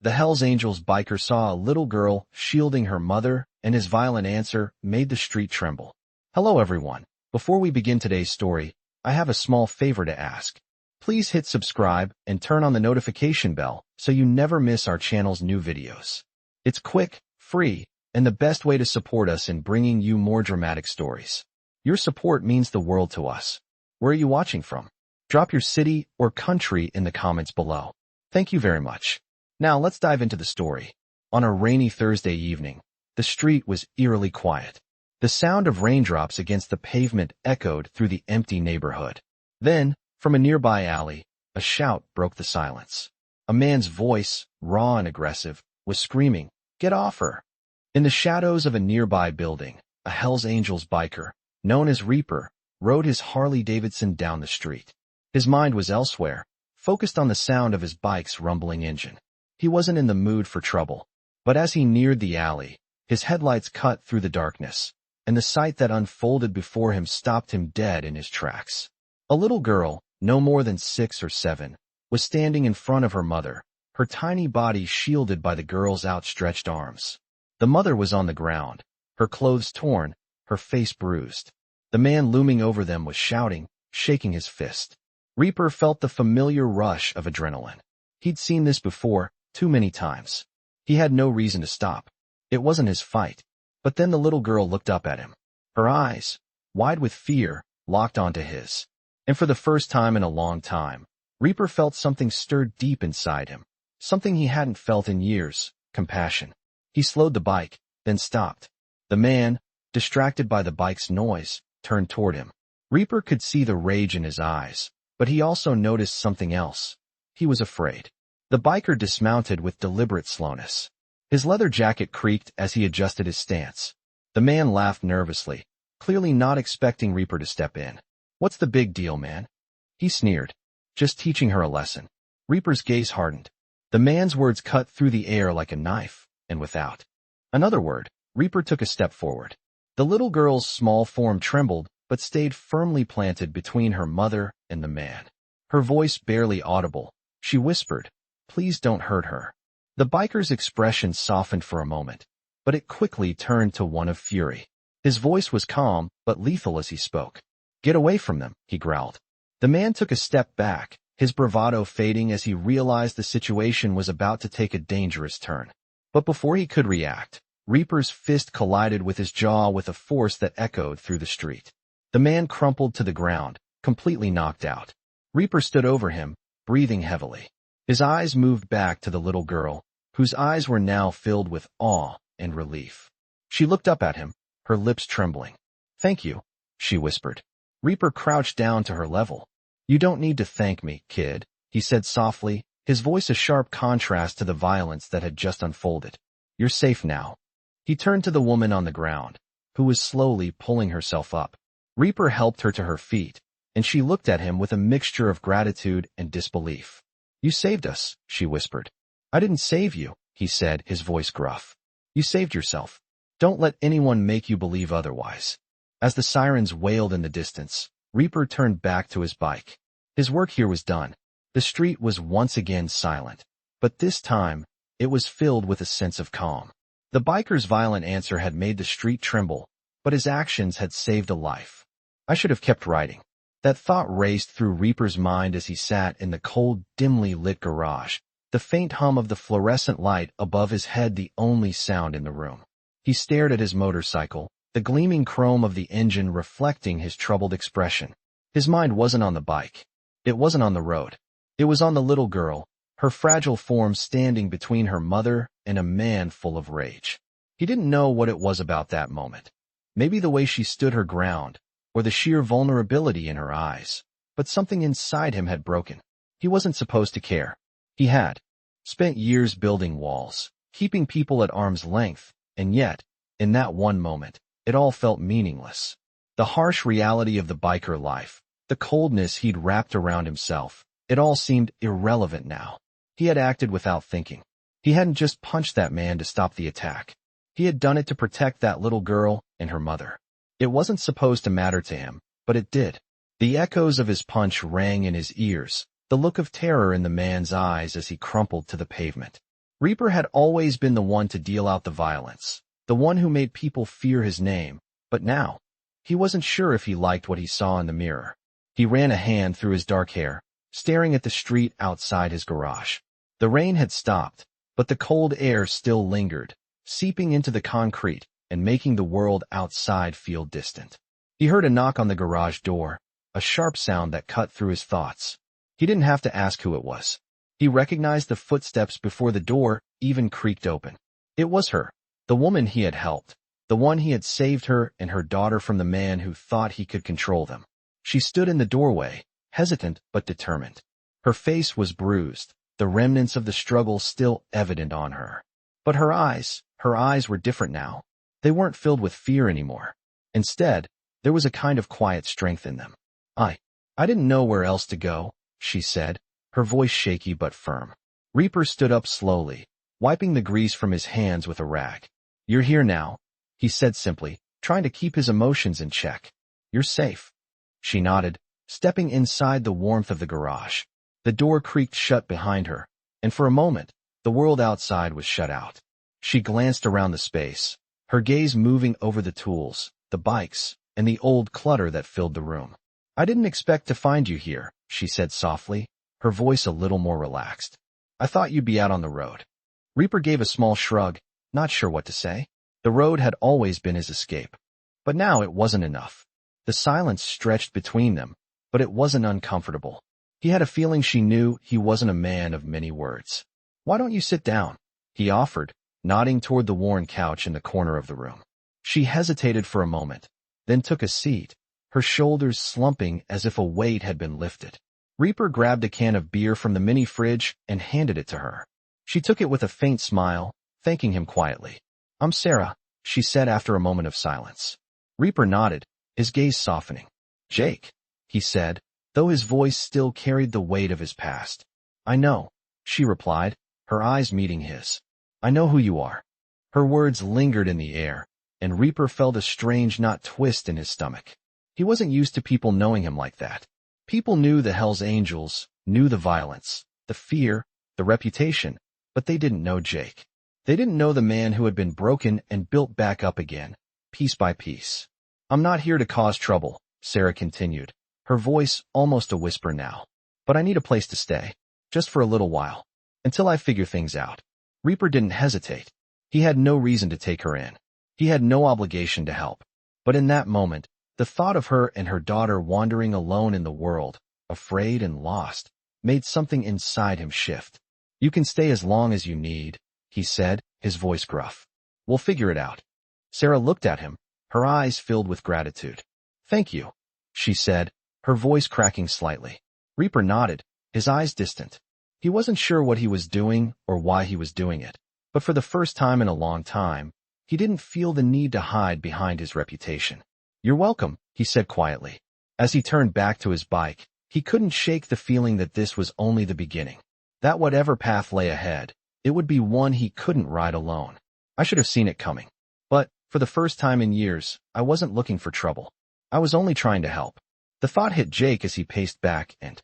The Hells Angels biker saw a little girl shielding her mother, and his violent answer made the street tremble. Hello everyone. Before we begin today's story, I have a small favor to ask. Please hit subscribe and turn on the notification bell so you never miss our channel's new videos. It's quick, free, and the best way to support us in bringing you more dramatic stories. Your support means the world to us. Where are you watching from? Drop your city or country in the comments below. Thank you very much. Now let's dive into the story. On a rainy Thursday evening, the street was eerily quiet. The sound of raindrops against the pavement echoed through the empty neighborhood. Then, from a nearby alley, a shout broke the silence. A man's voice, raw and aggressive, was screaming, "Get off her!" In the shadows of a nearby building, a Hells Angels biker, known as Reaper, rode his Harley-Davidson down the street. His mind was elsewhere, focused on the sound of his bike's rumbling engine. He wasn't in the mood for trouble, but as he neared the alley, his headlights cut through the darkness, and the sight that unfolded before him stopped him dead in his tracks. A little girl, no more than 6 or 7, was standing in front of her mother, her tiny body shielded by the girl's outstretched arms. The mother was on the ground, her clothes torn, her face bruised. The man looming over them was shouting, shaking his fist. Reaper felt the familiar rush of adrenaline. He'd seen this before, too many times. He had no reason to stop. It wasn't his fight. But then the little girl looked up at him. Her eyes, wide with fear, locked onto his. And for the first time in a long time, Reaper felt something stir deep inside him. Something he hadn't felt in years, compassion. He slowed the bike, then stopped. The man, distracted by the bike's noise, turned toward him. Reaper could see the rage in his eyes, but he also noticed something else. He was afraid. The biker dismounted with deliberate slowness. His leather jacket creaked as he adjusted his stance. The man laughed nervously, clearly not expecting Reaper to step in. "What's the big deal, man?" He sneered. "Just teaching her a lesson." Reaper's gaze hardened. The man's words cut through the air like a knife, and without another word, Reaper took a step forward. The little girl's small form trembled, but stayed firmly planted between her mother and the man. Her voice barely audible, she whispered, "Please don't hurt her." The biker's expression softened for a moment, but it quickly turned to one of fury. His voice was calm, but lethal as he spoke. "Get away from them," he growled. The man took a step back, his bravado fading as he realized the situation was about to take a dangerous turn. But before he could react, Reaper's fist collided with his jaw with a force that echoed through the street. The man crumpled to the ground, completely knocked out. Reaper stood over him, breathing heavily. His eyes moved back to the little girl, whose eyes were now filled with awe and relief. She looked up at him, her lips trembling. "Thank you," she whispered. Reaper crouched down to her level. "You don't need to thank me, kid," he said softly, his voice a sharp contrast to the violence that had just unfolded. "You're safe now." He turned to the woman on the ground, who was slowly pulling herself up. Reaper helped her to her feet, and she looked at him with a mixture of gratitude and disbelief. "You saved us," she whispered. "I didn't save you," he said, his voice gruff. "You saved yourself. Don't let anyone make you believe otherwise." As the sirens wailed in the distance, Reaper turned back to his bike. His work here was done. The street was once again silent, but this time, it was filled with a sense of calm. The biker's violent answer had made the street tremble, but his actions had saved a life. "I should have kept riding." That thought raced through Reaper's mind as he sat in the cold, dimly lit garage, the faint hum of the fluorescent light above his head the only sound in the room. He stared at his motorcycle, the gleaming chrome of the engine reflecting his troubled expression. His mind wasn't on the bike. It wasn't on the road. It was on the little girl, her fragile form standing between her mother and a man full of rage. He didn't know what it was about that moment. Maybe the way she stood her ground, or the sheer vulnerability in her eyes, but something inside him had broken. He wasn't supposed to care. He had spent years building walls, keeping people at arm's length, and yet, in that one moment, it all felt meaningless. The harsh reality of the biker life, the coldness he'd wrapped around himself, it all seemed irrelevant now. He had acted without thinking. He hadn't just punched that man to stop the attack. He had done it to protect that little girl and her mother. It wasn't supposed to matter to him, but it did. The echoes of his punch rang in his ears, the look of terror in the man's eyes as he crumpled to the pavement. Reaper had always been the one to deal out the violence, the one who made people fear his name, but now, he wasn't sure if he liked what he saw in the mirror. He ran a hand through his dark hair, staring at the street outside his garage. The rain had stopped, but the cold air still lingered, seeping into the concrete and making the world outside feel distant. He heard a knock on the garage door, a sharp sound that cut through his thoughts. He didn't have to ask who it was. He recognized the footsteps before the door even creaked open. It was her, the woman he had helped, the one he had saved her and her daughter from the man who thought he could control them. She stood in the doorway, hesitant but determined. Her face was bruised, the remnants of the struggle still evident on her. But her eyes were different now. They weren't filled with fear anymore. Instead, there was a kind of quiet strength in them. I didn't know where else to go, she said, her voice shaky but firm. Reaper stood up slowly, wiping the grease from his hands with a rag. You're here now, he said simply, trying to keep his emotions in check. You're safe. She nodded, stepping inside the warmth of the garage. The door creaked shut behind her, and for a moment, the world outside was shut out. She glanced around the space, her gaze moving over the tools, the bikes, and the old clutter that filled the room. I didn't expect to find you here, she said softly, her voice a little more relaxed. I thought you'd be out on the road. Reaper gave a small shrug, not sure what to say. The road had always been his escape. But now it wasn't enough. The silence stretched between them, but it wasn't uncomfortable. He had a feeling she knew he wasn't a man of many words. Why don't you sit down? He offered, nodding toward the worn couch in the corner of the room. She hesitated for a moment, then took a seat, her shoulders slumping as if a weight had been lifted. Reaper grabbed a can of beer from the mini fridge and handed it to her. She took it with a faint smile, thanking him quietly. I'm Sarah, she said after a moment of silence. Reaper nodded, his gaze softening. Jake, he said, though his voice still carried the weight of his past. I know, she replied, her eyes meeting his. I know who you are. Her words lingered in the air, and Reaper felt a strange knot twist in his stomach. He wasn't used to people knowing him like that. People knew the Hells Angels, knew the violence, the fear, the reputation, but they didn't know Jake. They didn't know the man who had been broken and built back up again, piece by piece. I'm not here to cause trouble, Sarah continued, her voice almost a whisper now. But I need a place to stay, just for a little while, until I figure things out. Reaper didn't hesitate. He had no reason to take her in. He had no obligation to help. But in that moment, the thought of her and her daughter wandering alone in the world, afraid and lost, made something inside him shift. You can stay as long as you need, he said, his voice gruff. We'll figure it out. Sarah looked at him, her eyes filled with gratitude. Thank you, she said, her voice cracking slightly. Reaper nodded, his eyes distant. He wasn't sure what he was doing or why he was doing it, but for the first time in a long time, he didn't feel the need to hide behind his reputation. You're welcome, he said quietly. As he turned back to his bike, he couldn't shake the feeling that this was only the beginning. That whatever path lay ahead, it would be one he couldn't ride alone. I should have seen it coming. But, for the first time in years, I wasn't looking for trouble. I was only trying to help. The thought hit Jake as he paced back and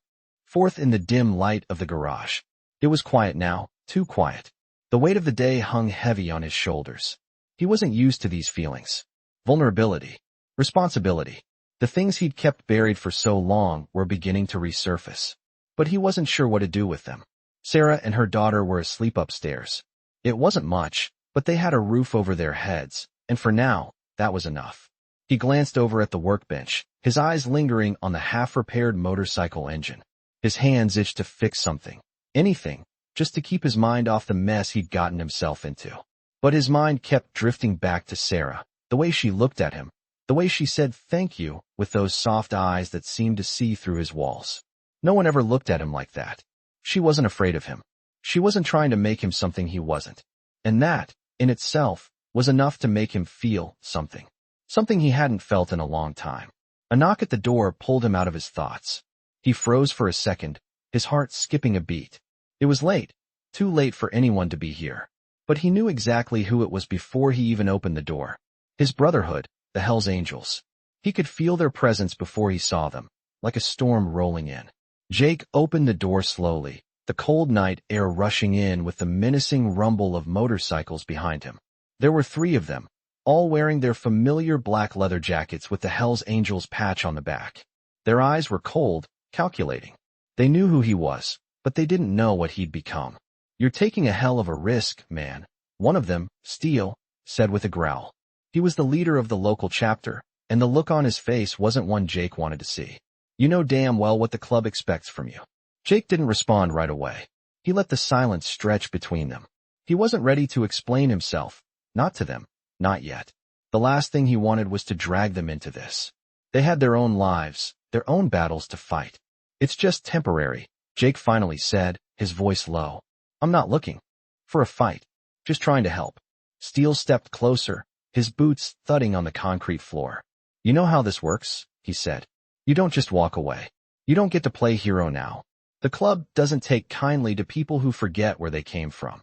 forth in the dim light of the garage. It was quiet now, too quiet. The weight of the day hung heavy on his shoulders. He wasn't used to these feelings. Vulnerability. Responsibility. The things he'd kept buried for so long were beginning to resurface. But he wasn't sure what to do with them. Sarah and her daughter were asleep upstairs. It wasn't much, but they had a roof over their heads, and for now, that was enough. He glanced over at the workbench, his eyes lingering on the half-repaired motorcycle engine. His hands itched to fix something, anything, just to keep his mind off the mess he'd gotten himself into. But his mind kept drifting back to Sarah, the way she looked at him, the way she said thank you with those soft eyes that seemed to see through his walls. No one ever looked at him like that. She wasn't afraid of him. She wasn't trying to make him something he wasn't. And that, in itself, was enough to make him feel something. Something he hadn't felt in a long time. A knock at the door pulled him out of his thoughts. He froze for a second, his heart skipping a beat. It was late, too late for anyone to be here. But he knew exactly who it was before he even opened the door. His brotherhood, the Hells Angels. He could feel their presence before he saw them, like a storm rolling in. Jake opened the door slowly, the cold night air rushing in with the menacing rumble of motorcycles behind him. There were 3 of them, all wearing their familiar black leather jackets with the Hells Angels patch on the back. Their eyes were cold, calculating. They knew who he was, but they didn't know what he'd become. "You're taking a hell of a risk, man," one of them, Steele, said with a growl. He was the leader of the local chapter, and the look on his face wasn't one Jake wanted to see. "You know damn well what the club expects from you." Jake didn't respond right away. He let the silence stretch between them. He wasn't ready to explain himself, not to them, not yet. The last thing he wanted was to drag them into this. They had their own lives, their own battles to fight. "It's just temporary," Jake finally said, his voice low. "I'm not looking for a fight. Just trying to help." Steele stepped closer, his boots thudding on the concrete floor. "You know how this works," he said. "You don't just walk away. You don't get to play hero now. The club doesn't take kindly to people who forget where they came from."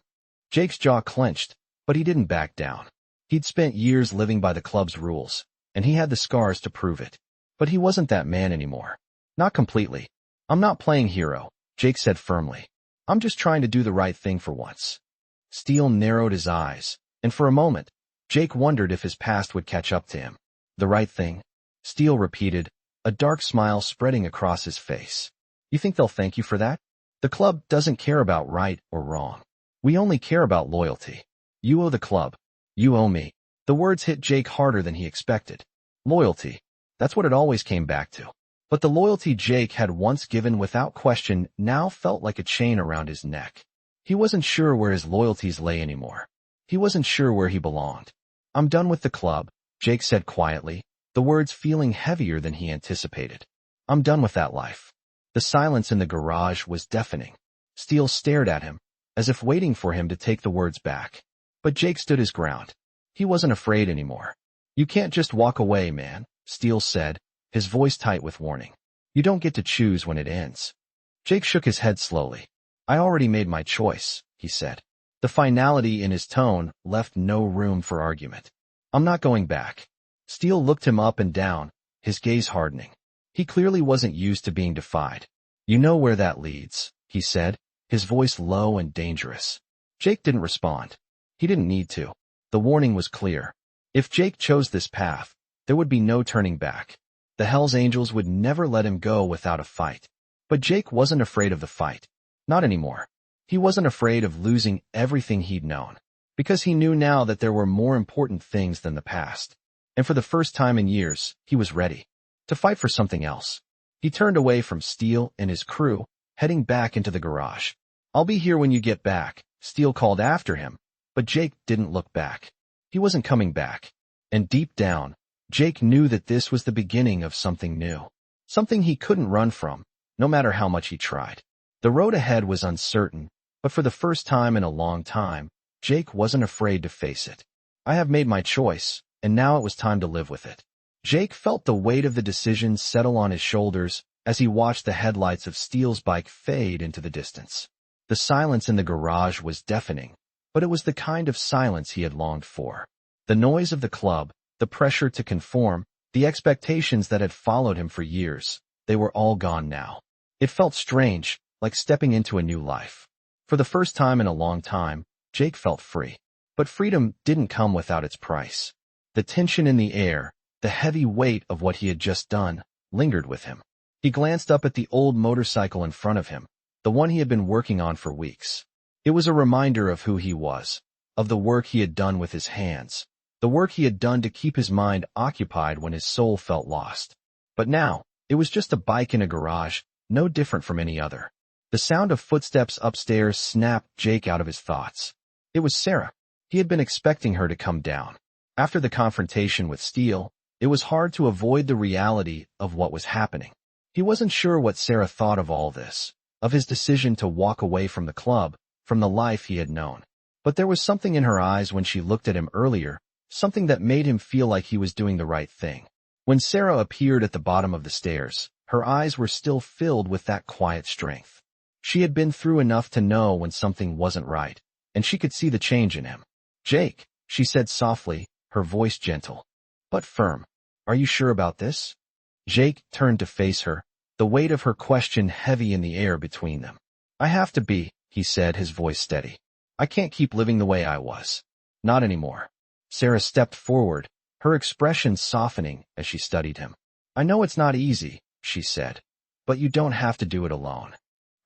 Jake's jaw clenched, but he didn't back down. He'd spent years living by the club's rules, and he had the scars to prove it. But he wasn't that man anymore. Not completely. "I'm not playing hero," Jake said firmly. "I'm just trying to do the right thing for once." Steele narrowed his eyes, and for a moment, Jake wondered if his past would catch up to him. "The right thing?" Steele repeated, a dark smile spreading across his face. "You think they'll thank you for that? The club doesn't care about right or wrong. We only care about loyalty. You owe the club. You owe me." The words hit Jake harder than he expected. Loyalty. That's what it always came back to. But the loyalty Jake had once given without question now felt like a chain around his neck. He wasn't sure where his loyalties lay anymore. He wasn't sure where he belonged. "I'm done with the club," Jake said quietly, the words feeling heavier than he anticipated. "I'm done with that life." The silence in the garage was deafening. Steele stared at him, as if waiting for him to take the words back. But Jake stood his ground. He wasn't afraid anymore. "You can't just walk away, man," Steele said, his voice tight with warning. "You don't get to choose when it ends." Jake shook his head slowly. "I already made my choice," he said. The finality in his tone left no room for argument. "I'm not going back." Steele looked him up and down, his gaze hardening. He clearly wasn't used to being defied. "You know where that leads," he said, his voice low and dangerous. Jake didn't respond. He didn't need to. The warning was clear. If Jake chose this path, there would be no turning back. The Hells Angels would never let him go without a fight. But Jake wasn't afraid of the fight. Not anymore. He wasn't afraid of losing everything he'd known, because he knew now that there were more important things than the past. And for the first time in years, he was ready to fight for something else. He turned away from Steele and his crew, heading back into the garage. "I'll be here when you get back," Steele called after him, but Jake didn't look back. He wasn't coming back. And deep down, Jake knew that this was the beginning of something new. Something he couldn't run from, no matter how much he tried. The road ahead was uncertain, but for the first time in a long time, Jake wasn't afraid to face it. "I have made my choice, and now it was time to live with it." Jake felt the weight of the decision settle on his shoulders as he watched the headlights of Steele's bike fade into the distance. The silence in the garage was deafening, but it was the kind of silence he had longed for. The noise of the club, the pressure to conform, the expectations that had followed him for years, they were all gone now. It felt strange, like stepping into a new life. For the first time in a long time, Jake felt free. But freedom didn't come without its price. The tension in the air, the heavy weight of what he had just done, lingered with him. He glanced up at the old motorcycle in front of him, the one he had been working on for weeks. It was a reminder of who he was, of the work he had done with his hands, the work he had done to keep his mind occupied when his soul felt lost. But now, it was just a bike in a garage, no different from any other. The sound of footsteps upstairs snapped Jake out of his thoughts. It was Sarah. He had been expecting her to come down. After the confrontation with Steele, it was hard to avoid the reality of what was happening. He wasn't sure what Sarah thought of all this, of his decision to walk away from the club, from the life he had known. But there was something in her eyes when she looked at him earlier, something that made him feel like he was doing the right thing. When Sarah appeared at the bottom of the stairs, her eyes were still filled with that quiet strength. She had been through enough to know when something wasn't right, and she could see the change in him. "Jake," she said softly, her voice gentle, but firm. "Are you sure about this?" Jake turned to face her, the weight of her question heavy in the air between them. I have to be, he said, his voice steady. I can't keep living the way I was. Not anymore. Sarah stepped forward, her expression softening as she studied him. I know it's not easy, she said, but you don't have to do it alone.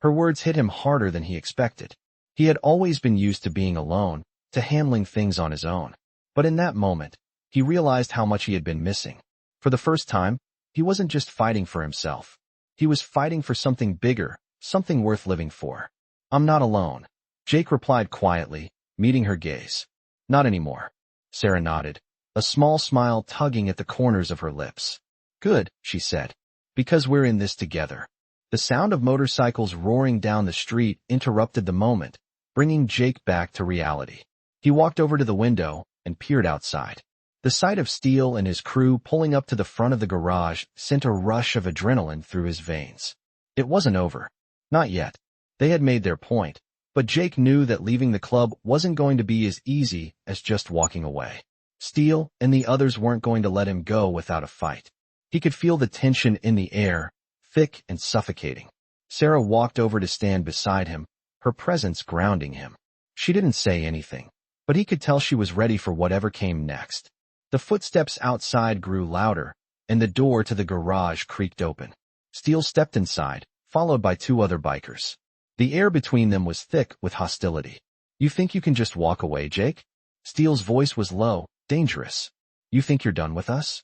Her words hit him harder than he expected. He had always been used to being alone, to handling things on his own. But in that moment, he realized how much he had been missing. For the first time, he wasn't just fighting for himself. He was fighting for something bigger, something worth living for. I'm not alone, Jake replied quietly, meeting her gaze. Not anymore. Sarah nodded, a small smile tugging at the corners of her lips. Good, she said, because we're in this together. The sound of motorcycles roaring down the street interrupted the moment, bringing Jake back to reality. He walked over to the window and peered outside. The sight of Steele and his crew pulling up to the front of the garage sent a rush of adrenaline through his veins. It wasn't over. Not yet. They had made their point, but Jake knew that leaving the club wasn't going to be as easy as just walking away. Steele and the others weren't going to let him go without a fight. He could feel the tension in the air, thick and suffocating. Sarah walked over to stand beside him, her presence grounding him. She didn't say anything, but he could tell she was ready for whatever came next. The footsteps outside grew louder, and the door to the garage creaked open. Steele stepped inside, followed by two other bikers. The air between them was thick with hostility. You think you can just walk away, Jake? Steele's voice was low, dangerous. You think you're done with us?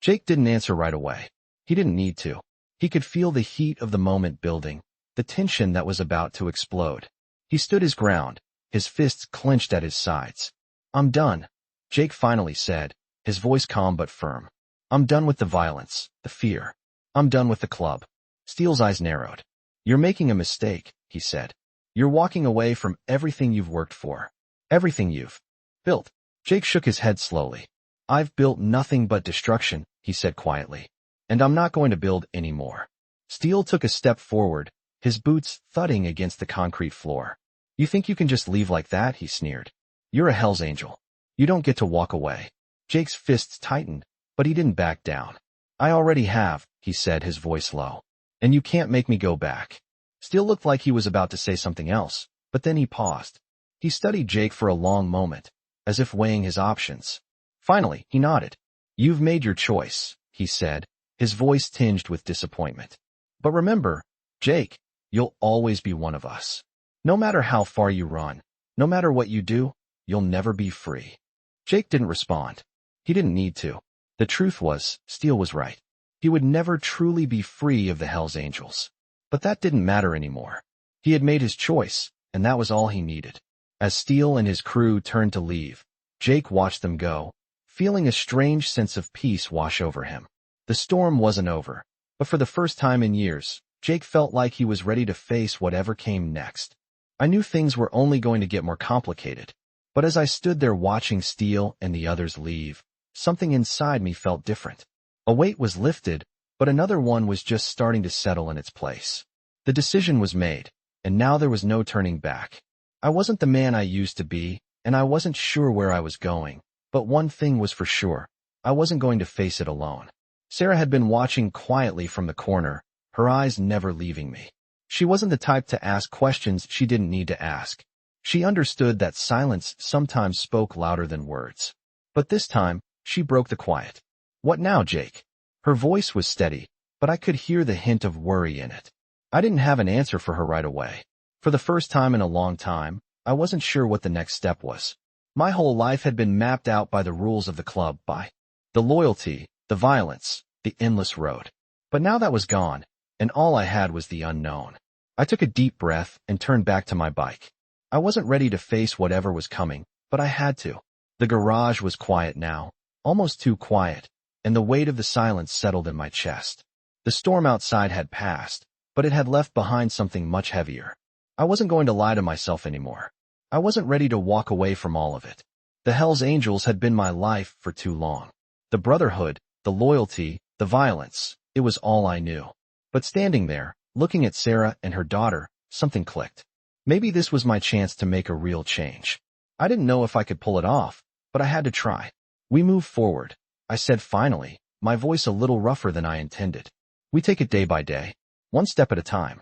Jake didn't answer right away. He didn't need to. He could feel the heat of the moment building, the tension that was about to explode. He stood his ground, his fists clenched at his sides. I'm done, Jake finally said, his voice calm but firm. I'm done with the violence, the fear. I'm done with the club. Steele's eyes narrowed. You're making a mistake, he said. You're walking away from everything you've worked for. Everything you've built. Jake shook his head slowly. I've built nothing but destruction, he said quietly. And I'm not going to build any more. Steele took a step forward, his boots thudding against the concrete floor. You think you can just leave like that, he sneered. You're a Hell's Angel. You don't get to walk away. Jake's fists tightened, but he didn't back down. I already have, he said, his voice low. And you can't make me go back. Steele looked like he was about to say something else, but then he paused. He studied Jake for a long moment, as if weighing his options. Finally, he nodded. You've made your choice, he said, his voice tinged with disappointment. But remember, Jake, you'll always be one of us. No matter how far you run, no matter what you do, you'll never be free. Jake didn't respond. He didn't need to. The truth was, Steele was right. He would never truly be free of the Hell's Angels. But that didn't matter anymore. He had made his choice, and that was all he needed. As Steele and his crew turned to leave, Jake watched them go, feeling a strange sense of peace wash over him. The storm wasn't over, but for the first time in years, Jake felt like he was ready to face whatever came next. I knew things were only going to get more complicated, but as I stood there watching Steele and the others leave, something inside me felt different. A weight was lifted, but another one was just starting to settle in its place. The decision was made, and now there was no turning back. I wasn't the man I used to be, and I wasn't sure where I was going, but one thing was for sure. I wasn't going to face it alone. Sarah had been watching quietly from the corner, her eyes never leaving me. She wasn't the type to ask questions she didn't need to ask. She understood that silence sometimes spoke louder than words. But this time, she broke the quiet. What now, Jake? Her voice was steady, but I could hear the hint of worry in it. I didn't have an answer for her right away. For the first time in a long time, I wasn't sure what the next step was. My whole life had been mapped out by the rules of the club, by the loyalty, the violence, the endless road. But now that was gone, and all I had was the unknown. I took a deep breath and turned back to my bike. I wasn't ready to face whatever was coming, but I had to. The garage was quiet now, almost too quiet, and the weight of the silence settled in my chest. The storm outside had passed, but it had left behind something much heavier. I wasn't going to lie to myself anymore. I wasn't ready to walk away from all of it. The Hell's Angels had been my life for too long. The brotherhood, the loyalty, the violence, it was all I knew. But standing there, looking at Sarah and her daughter, something clicked. Maybe this was my chance to make a real change. I didn't know if I could pull it off, but I had to try. We move forward, I said finally, my voice a little rougher than I intended. We take it day by day, one step at a time.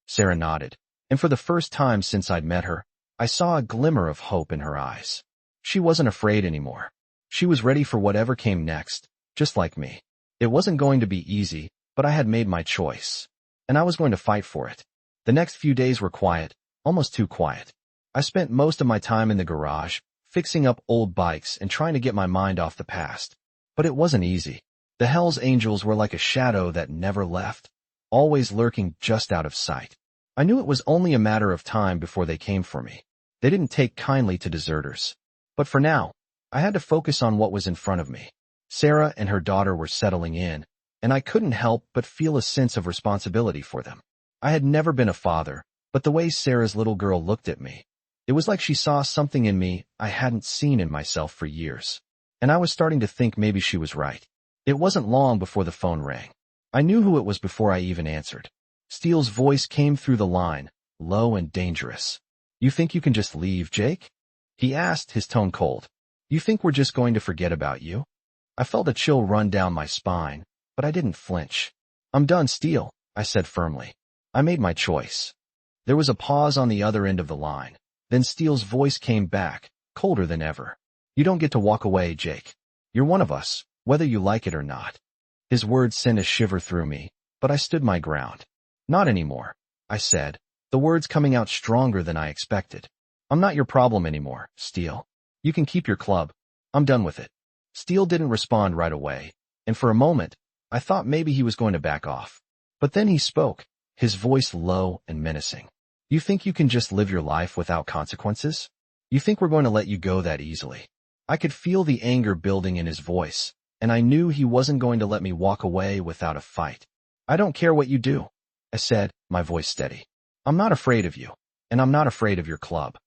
Sarah nodded. And for the first time since I'd met her, I saw a glimmer of hope in her eyes. She wasn't afraid anymore. She was ready for whatever came next, just like me. It wasn't going to be easy, but I had made my choice. And I was going to fight for it. The next few days were quiet, almost too quiet. I spent most of my time in the garage, fixing up old bikes and trying to get my mind off the past. But it wasn't easy. The Hell's Angels were like a shadow that never left, always lurking just out of sight. I knew it was only a matter of time before they came for me. They didn't take kindly to deserters. But for now, I had to focus on what was in front of me. Sarah and her daughter were settling in, and I couldn't help but feel a sense of responsibility for them. I had never been a father, but the way Sarah's little girl looked at me, it was like she saw something in me I hadn't seen in myself for years. And I was starting to think maybe she was right. It wasn't long before the phone rang. I knew who it was before I even answered. Steele's voice came through the line, low and dangerous. "You think you can just leave, Jake?" He asked, his tone cold. "You think we're just going to forget about you?" I felt a chill run down my spine, but I didn't flinch. "I'm done, Steele," I said firmly. I made my choice. There was a pause on the other end of the line. Then Steele's voice came back, colder than ever. "You don't get to walk away, Jake. You're one of us, whether you like it or not." His words sent a shiver through me, but I stood my ground. "Not anymore," I said, the words coming out stronger than I expected. "I'm not your problem anymore, Steele. You can keep your club. I'm done with it." Steele didn't respond right away, and for a moment, I thought maybe he was going to back off. But then he spoke, his voice low and menacing. "You think you can just live your life without consequences? You think we're going to let you go that easily?" I could feel the anger building in his voice, and I knew he wasn't going to let me walk away without a fight. "I don't care what you do," I said, my voice steady. "I'm not afraid of you, and I'm not afraid of your club."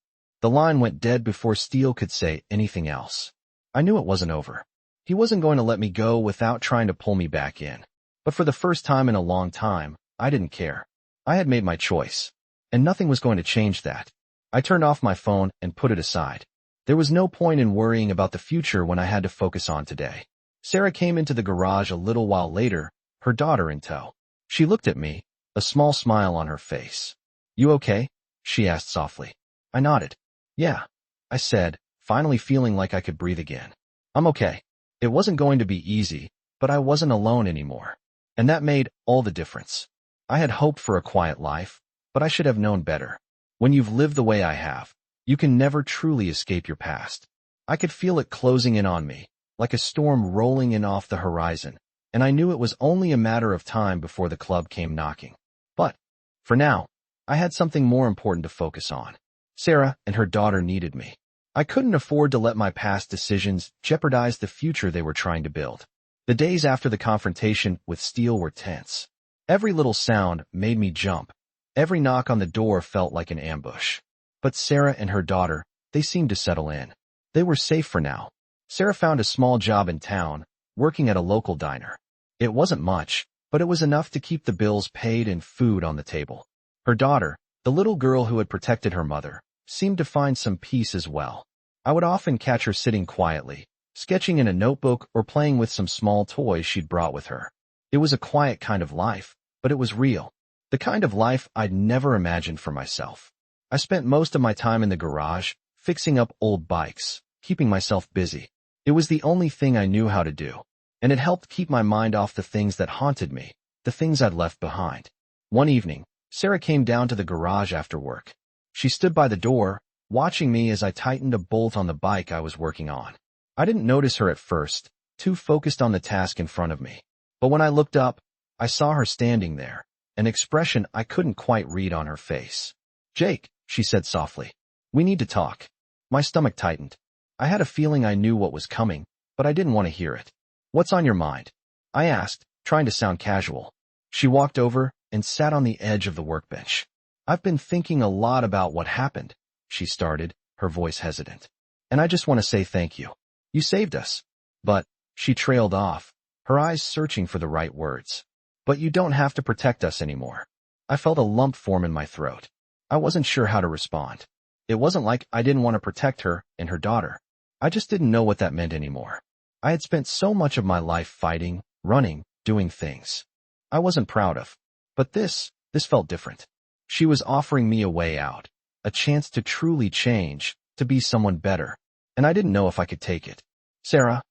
The line went dead before Steele could say anything else. I knew it wasn't over. He wasn't going to let me go without trying to pull me back in. But for the first time in a long time, I didn't care. I had made my choice, and nothing was going to change that. I turned off my phone and put it aside. There was no point in worrying about the future when I had to focus on today. Sarah came into the garage a little while later, her daughter in tow. She looked at me, a small smile on her face. "You okay?" she asked softly. I nodded. "Yeah," I said, finally feeling like I could breathe again. "I'm okay." It wasn't going to be easy, but I wasn't alone anymore. And that made all the difference. I had hoped for a quiet life, but I should have known better. When you've lived the way I have, you can never truly escape your past. I could feel it closing in on me, like a storm rolling in off the horizon, and I knew it was only a matter of time before the club came knocking. But, for now, I had something more important to focus on. Sarah and her daughter needed me. I couldn't afford to let my past decisions jeopardize the future they were trying to build. The days after the confrontation with Steele were tense. Every little sound made me jump. Every knock on the door felt like an ambush. But Sarah and her daughter, they seemed to settle in. They were safe for now. Sarah found a small job in town, working at a local diner. It wasn't much, but it was enough to keep the bills paid and food on the table. Her daughter, the little girl who had protected her mother, seemed to find some peace as well. I would often catch her sitting quietly, sketching in a notebook or playing with some small toys she'd brought with her. It was a quiet kind of life, but it was real. The kind of life I'd never imagined for myself. I spent most of my time in the garage, fixing up old bikes, keeping myself busy. It was the only thing I knew how to do, and it helped keep my mind off the things that haunted me, the things I'd left behind. One evening, Sarah came down to the garage after work. She stood by the door, watching me as I tightened a bolt on the bike I was working on. I didn't notice her at first, too focused on the task in front of me. But when I looked up, I saw her standing there, an expression I couldn't quite read on her face. "Jake," she said softly, "we need to talk." My stomach tightened. I had a feeling I knew what was coming, but I didn't want to hear it. "What's on your mind?" I asked, trying to sound casual. She walked over and sat on the edge of the workbench. "I've been thinking a lot about what happened," she started, her voice hesitant. "And I just want to say thank you. You saved us." "But," she trailed off, her eyes searching for the right words. "But you don't have to protect us anymore." I felt a lump form in my throat. I wasn't sure how to respond. It wasn't like I didn't want to protect her and her daughter. I just didn't know what that meant anymore. I had spent so much of my life fighting, running, doing things I wasn't proud of. But this felt different. She was offering me a way out, a chance to truly change, to be someone better, and I didn't know if I could take it. Sarah,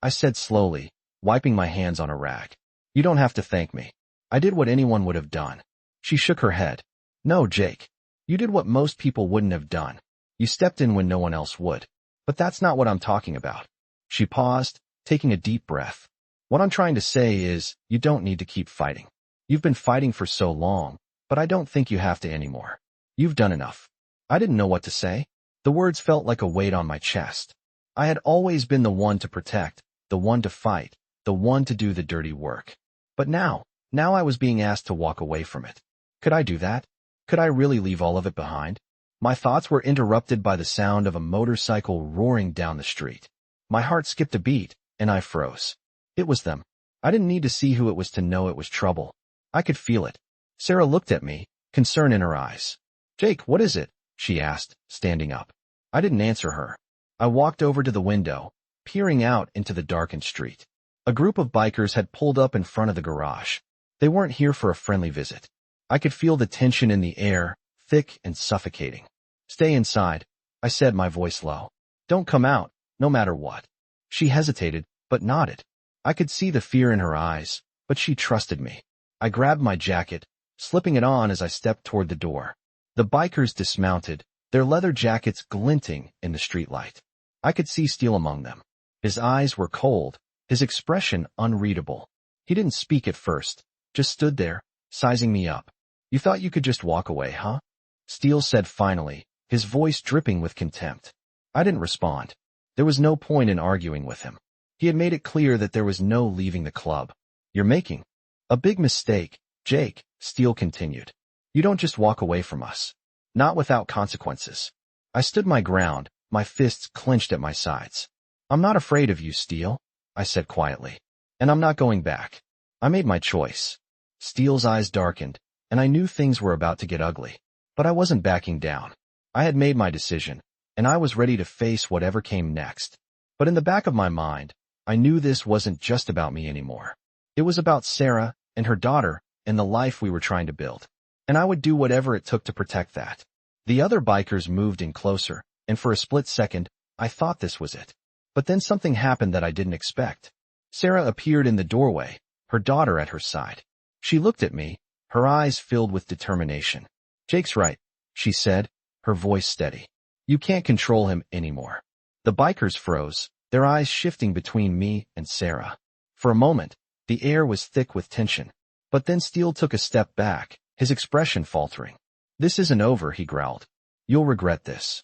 I said slowly, wiping my hands on a rag. You don't have to thank me. I did what anyone would have done. She shook her head. No, Jake. You did what most people wouldn't have done. You stepped in when no one else would. But that's not what I'm talking about. She paused, taking a deep breath. What I'm trying to say is, you don't need to keep fighting. You've been fighting for so long, but I don't think you have to anymore. You've done enough. I didn't know what to say. The words felt like a weight on my chest. I had always been the one to protect, the one to fight, the one to do the dirty work. But now I was being asked to walk away from it. Could I do that? Could I really leave all of it behind? My thoughts were interrupted by the sound of a motorcycle roaring down the street. My heart skipped a beat, and I froze. It was them. I didn't need to see who it was to know it was trouble. I could feel it. Sarah looked at me, concern in her eyes. Jake, what is it? She asked, standing up. I didn't answer her. I walked over to the window, peering out into the darkened street. A group of bikers had pulled up in front of the garage. They weren't here for a friendly visit. I could feel the tension in the air, thick and suffocating. Stay inside, I said, my voice low. Don't come out, no matter what. She hesitated, but nodded. I could see the fear in her eyes, but she trusted me. I grabbed my jacket, slipping it on as I stepped toward the door. The bikers dismounted, their leather jackets glinting in the streetlight. I could see Steele among them. His eyes were cold, his expression unreadable. He didn't speak at first, just stood there, sizing me up. You thought you could just walk away, huh? Steele said finally, his voice dripping with contempt. I didn't respond. There was no point in arguing with him. He had made it clear that there was no leaving the club. You're making a big mistake, Jake, Steele continued. You don't just walk away from us. Not without consequences. I stood my ground, my fists clenched at my sides. I'm not afraid of you, Steele, I said quietly. And I'm not going back. I made my choice. Steele's eyes darkened, and I knew things were about to get ugly. But I wasn't backing down. I had made my decision, and I was ready to face whatever came next. But in the back of my mind, I knew this wasn't just about me anymore. It was about Sarah and her daughter and the life we were trying to build. And I would do whatever it took to protect that. The other bikers moved in closer, and for a split second, I thought this was it. But then something happened that I didn't expect. Sarah appeared in the doorway, her daughter at her side. She looked at me, her eyes filled with determination. Jake's right, she said, her voice steady. You can't control him anymore. The bikers froze, their eyes shifting between me and Sarah. For a moment, the air was thick with tension. But then Steele took a step back, his expression faltering. This isn't over, he growled. You'll regret this.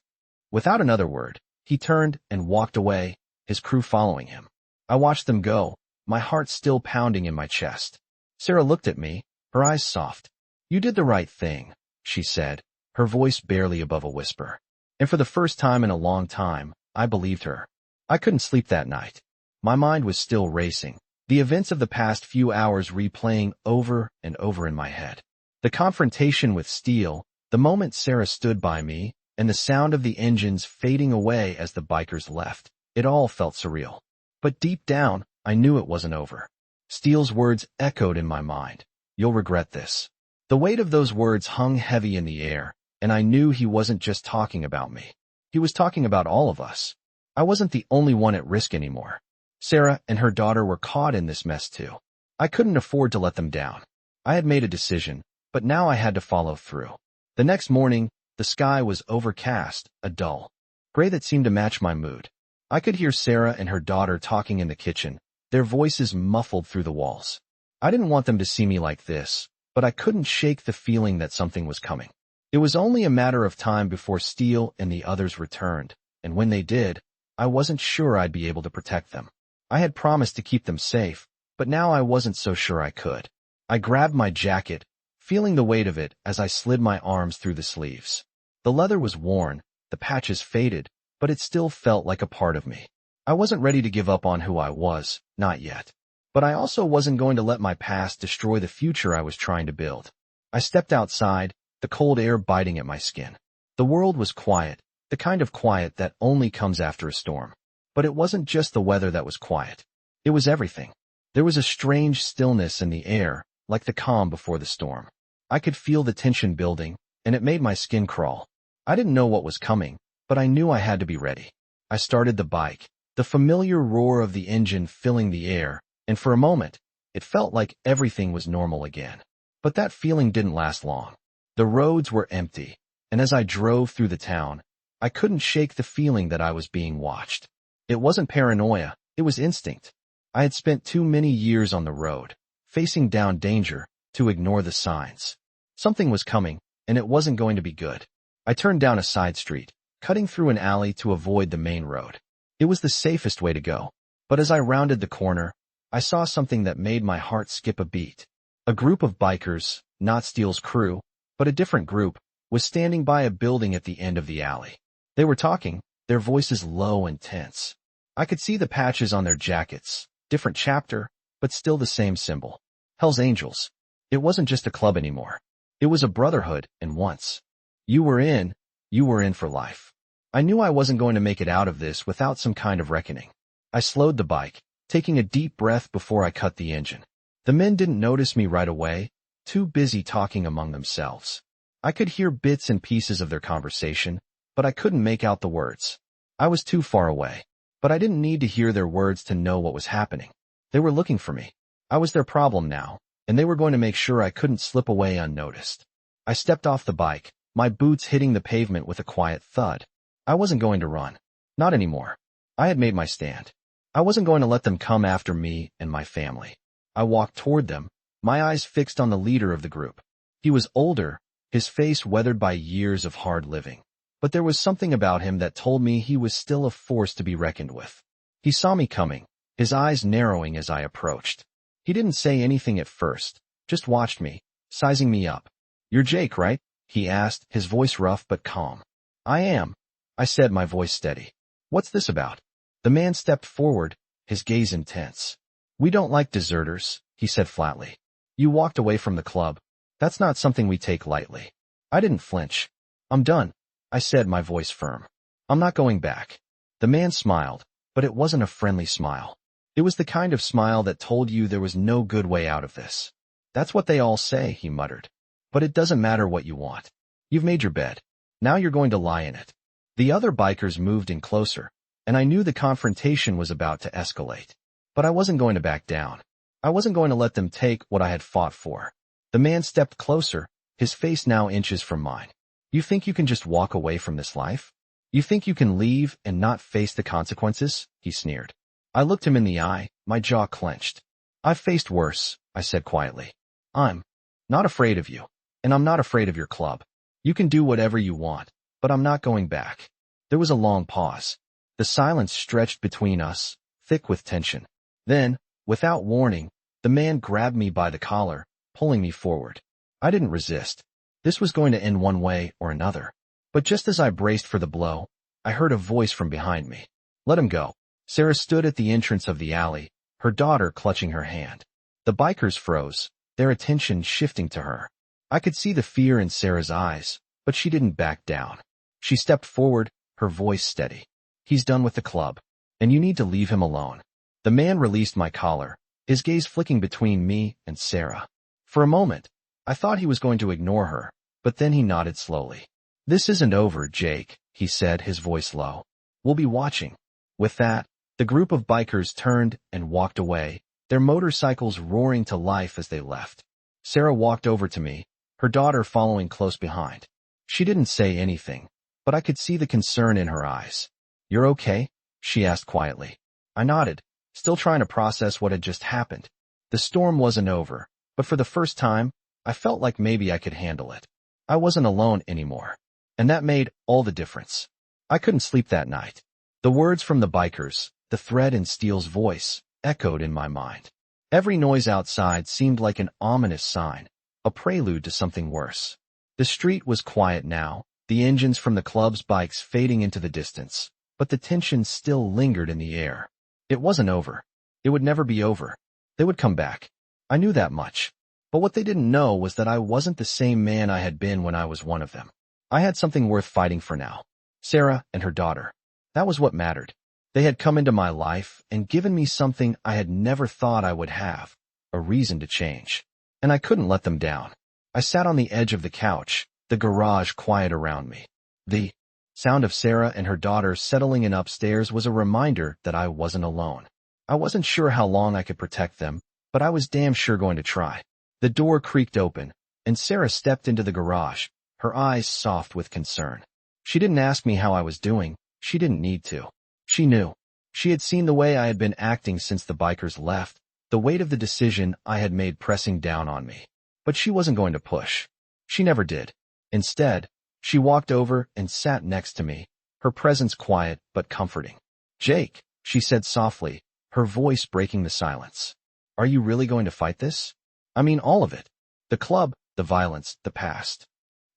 Without another word, he turned and walked away, his crew following him. I watched them go, my heart still pounding in my chest. Sarah looked at me, her eyes soft. You did the right thing, she said, her voice barely above a whisper. And for the first time in a long time, I believed her. I couldn't sleep that night. My mind was still racing, the events of the past few hours replaying over and over in my head. The confrontation with Steele, the moment Sarah stood by me, and the sound of the engines fading away as the bikers left. It all felt surreal. But deep down, I knew it wasn't over. Steele's words echoed in my mind. You'll regret this. The weight of those words hung heavy in the air, and I knew he wasn't just talking about me. He was talking about all of us. I wasn't the only one at risk anymore. Sarah and her daughter were caught in this mess too. I couldn't afford to let them down. I had made a decision, but now I had to follow through. The next morning, the sky was overcast, a dull gray that seemed to match my mood. I could hear Sarah and her daughter talking in the kitchen, their voices muffled through the walls. I didn't want them to see me like this, but I couldn't shake the feeling that something was coming. It was only a matter of time before Steele and the others returned, and when they did, I wasn't sure I'd be able to protect them. I had promised to keep them safe, but now I wasn't so sure I could. I grabbed my jacket, feeling the weight of it as I slid my arms through the sleeves. The leather was worn, the patches faded, but it still felt like a part of me. I wasn't ready to give up on who I was, not yet. But I also wasn't going to let my past destroy the future I was trying to build. I stepped outside, the cold air biting at my skin. The world was quiet, the kind of quiet that only comes after a storm. But it wasn't just the weather that was quiet. It was everything. There was a strange stillness in the air, like the calm before the storm. I could feel the tension building, and it made my skin crawl. I didn't know what was coming, but I knew I had to be ready. I started the bike, the familiar roar of the engine filling the air, and for a moment, it felt like everything was normal again. But that feeling didn't last long. The roads were empty, and as I drove through the town, I couldn't shake the feeling that I was being watched. It wasn't paranoia, it was instinct. I had spent too many years on the road, facing down danger, to ignore the signs. Something was coming, and it wasn't going to be good. I turned down a side street, cutting through an alley to avoid the main road. It was the safest way to go, but as I rounded the corner, I saw something that made my heart skip a beat. A group of bikers, not Steele's crew, but a different group, was standing by a building at the end of the alley. They were talking, their voices low and tense. I could see the patches on their jackets, different chapter, but still the same symbol. Hell's Angels. It wasn't just a club anymore. It was a brotherhood, and once you were in for life. I knew I wasn't going to make it out of this without some kind of reckoning. I slowed the bike, taking a deep breath before I cut the engine. The men didn't notice me right away, too busy talking among themselves. I could hear bits and pieces of their conversation, but I couldn't make out the words. I was too far away, but I didn't need to hear their words to know what was happening. They were looking for me. I was their problem now, and they were going to make sure I couldn't slip away unnoticed. I stepped off the bike, my boots hitting the pavement with a quiet thud. I wasn't going to run. Not anymore. I had made my stand. I wasn't going to let them come after me and my family. I walked toward them, my eyes fixed on the leader of the group. He was older, his face weathered by years of hard living. But there was something about him that told me he was still a force to be reckoned with. He saw me coming, his eyes narrowing as I approached. He didn't say anything at first, just watched me, sizing me up. "You're Jake, right?" he asked, his voice rough but calm. "I am," I said, my voice steady. "What's this about?" The man stepped forward, his gaze intense. "We don't like deserters," he said flatly. "You walked away from the club. That's not something we take lightly." I didn't flinch. "I'm done," I said, my voice firm. "I'm not going back." The man smiled, but it wasn't a friendly smile. It was the kind of smile that told you there was no good way out of this. "That's what they all say," he muttered. "But it doesn't matter what you want. You've made your bed. Now you're going to lie in it." The other bikers moved in closer, and I knew the confrontation was about to escalate. But I wasn't going to back down. I wasn't going to let them take what I had fought for. The man stepped closer, his face now inches from mine. "You think you can just walk away from this life? You think you can leave and not face the consequences?" he sneered. I looked him in the eye, my jaw clenched. "I've faced worse," I said quietly. "I'm not afraid of you, and I'm not afraid of your club. You can do whatever you want, but I'm not going back." There was a long pause. The silence stretched between us, thick with tension. Then, without warning, the man grabbed me by the collar, pulling me forward. I didn't resist. This was going to end one way or another. But just as I braced for the blow, I heard a voice from behind me. "Let him go." Sarah stood at the entrance of the alley, her daughter clutching her hand. The bikers froze, their attention shifting to her. I could see the fear in Sarah's eyes, but she didn't back down. She stepped forward, her voice steady. "He's done with the club, and you need to leave him alone." The man released my collar, his gaze flicking between me and Sarah. For a moment, I thought he was going to ignore her, but then he nodded slowly. "This isn't over, Jake," he said, his voice low. "We'll be watching." With that, the group of bikers turned and walked away, their motorcycles roaring to life as they left. Sarah walked over to me, her daughter following close behind. She didn't say anything, but I could see the concern in her eyes. "You're okay?" she asked quietly. I nodded, still trying to process what had just happened. The storm wasn't over, but for the first time, I felt like maybe I could handle it. I wasn't alone anymore, and that made all the difference. I couldn't sleep that night. The words from the bikers, the threat in Steele's voice, echoed in my mind. Every noise outside seemed like an ominous sign, a prelude to something worse. The street was quiet now, the engines from the club's bikes fading into the distance, but the tension still lingered in the air. It wasn't over. It would never be over. They would come back. I knew that much. But what they didn't know was that I wasn't the same man I had been when I was one of them. I had something worth fighting for now. Sarah and her daughter. That was what mattered. They had come into my life and given me something I had never thought I would have, a reason to change. And I couldn't let them down. I sat on the edge of the couch, the garage quiet around me. The sound of Sarah and her daughter settling in upstairs was a reminder that I wasn't alone. I wasn't sure how long I could protect them, but I was damn sure going to try. The door creaked open, and Sarah stepped into the garage, her eyes soft with concern. She didn't ask me how I was doing. She didn't need to. She knew. She had seen the way I had been acting since the bikers left, the weight of the decision I had made pressing down on me. But she wasn't going to push. She never did. Instead, she walked over and sat next to me, her presence quiet but comforting. "Jake," she said softly, her voice breaking the silence. "Are you really going to fight this? I mean all of it. The club, the violence, the past."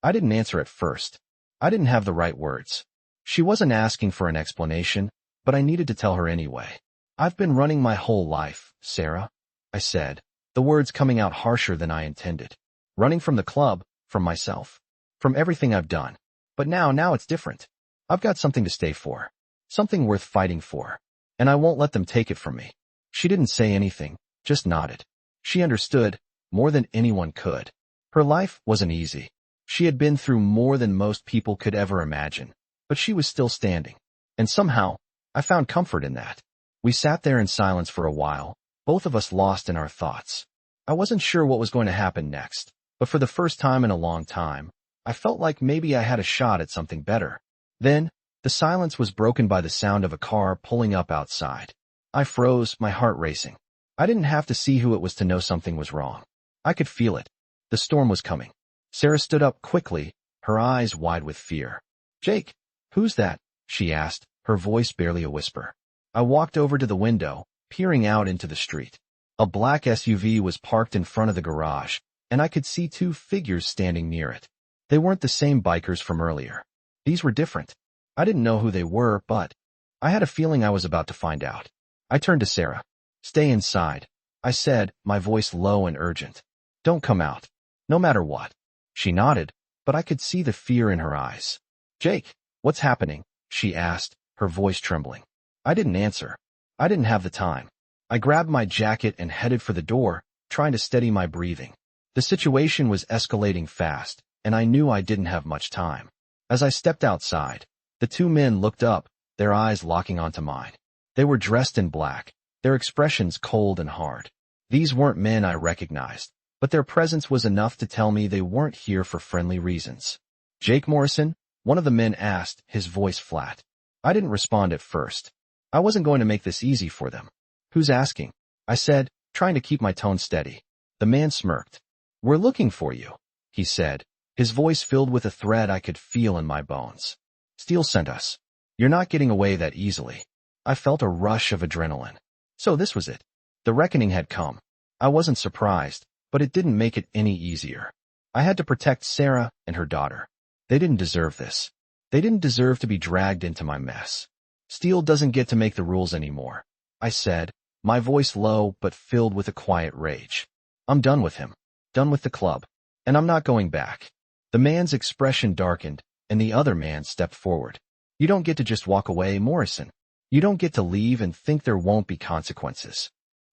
I didn't answer at first. I didn't have the right words. She wasn't asking for an explanation, but I needed to tell her anyway. "I've been running my whole life, Sarah," I said, the words coming out harsher than I intended. "Running from the club, from myself, from everything I've done. But now it's different. I've got something to stay for. Something worth fighting for. And I won't let them take it from me." She didn't say anything, just nodded. She understood, more than anyone could. Her life wasn't easy. She had been through more than most people could ever imagine, but she was still standing. And somehow, I found comfort in that. We sat there in silence for a while, both of us lost in our thoughts. I wasn't sure what was going to happen next, but for the first time in a long time, I felt like maybe I had a shot at something better. Then, the silence was broken by the sound of a car pulling up outside. I froze, my heart racing. I didn't have to see who it was to know something was wrong. I could feel it. The storm was coming. Sarah stood up quickly, her eyes wide with fear. "Jake, who's that?" she asked, her voice barely a whisper. I walked over to the window, peering out into the street. A black SUV was parked in front of the garage, and I could see two figures standing near it. They weren't the same bikers from earlier. These were different. I didn't know who they were, but I had a feeling I was about to find out. I turned to Sarah. "Stay inside," I said, my voice low and urgent. "Don't come out. No matter what." She nodded, but I could see the fear in her eyes. "Jake, what's happening?" she asked, her voice trembling. I didn't answer. I didn't have the time. I grabbed my jacket and headed for the door, trying to steady my breathing. The situation was escalating fast, and I knew I didn't have much time. As I stepped outside, the two men looked up, their eyes locking onto mine. They were dressed in black, their expressions cold and hard. These weren't men I recognized, but their presence was enough to tell me they weren't here for friendly reasons. "Jake Morrison?" one of the men asked, his voice flat. I didn't respond at first. I wasn't going to make this easy for them. "Who's asking?" I said, trying to keep my tone steady. The man smirked. "We're looking for you," he said, his voice filled with a threat I could feel in my bones. "Steele sent us. You're not getting away that easily." I felt a rush of adrenaline. So this was it. The reckoning had come. I wasn't surprised, but it didn't make it any easier. I had to protect Sarah and her daughter. They didn't deserve this. They didn't deserve to be dragged into my mess. "Steele doesn't get to make the rules anymore," I said, my voice low but filled with a quiet rage. "I'm done with him. Done with the club. And I'm not going back." The man's expression darkened, and the other man stepped forward. "You don't get to just walk away, Morrison. You don't get to leave and think there won't be consequences."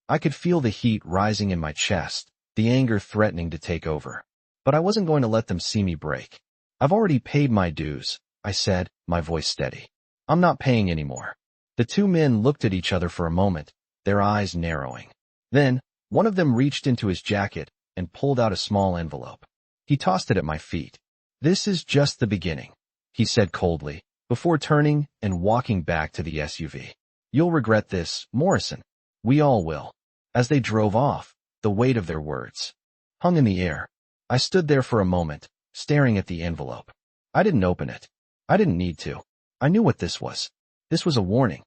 I could feel the heat rising in my chest, the anger threatening to take over. But I wasn't going to let them see me break. "I've already paid my dues," I said, my voice steady. "I'm not paying anymore." The two men looked at each other for a moment, their eyes narrowing. Then, one of them reached into his jacket and pulled out a small envelope. He tossed it at my feet. "This is just the beginning," he said coldly, before turning and walking back to the SUV. "You'll regret this, Morrison. We all will." As they drove off, the weight of their words hung in the air. I stood there for a moment, staring at the envelope. I didn't open it. I didn't need to. I knew what this was. This was a warning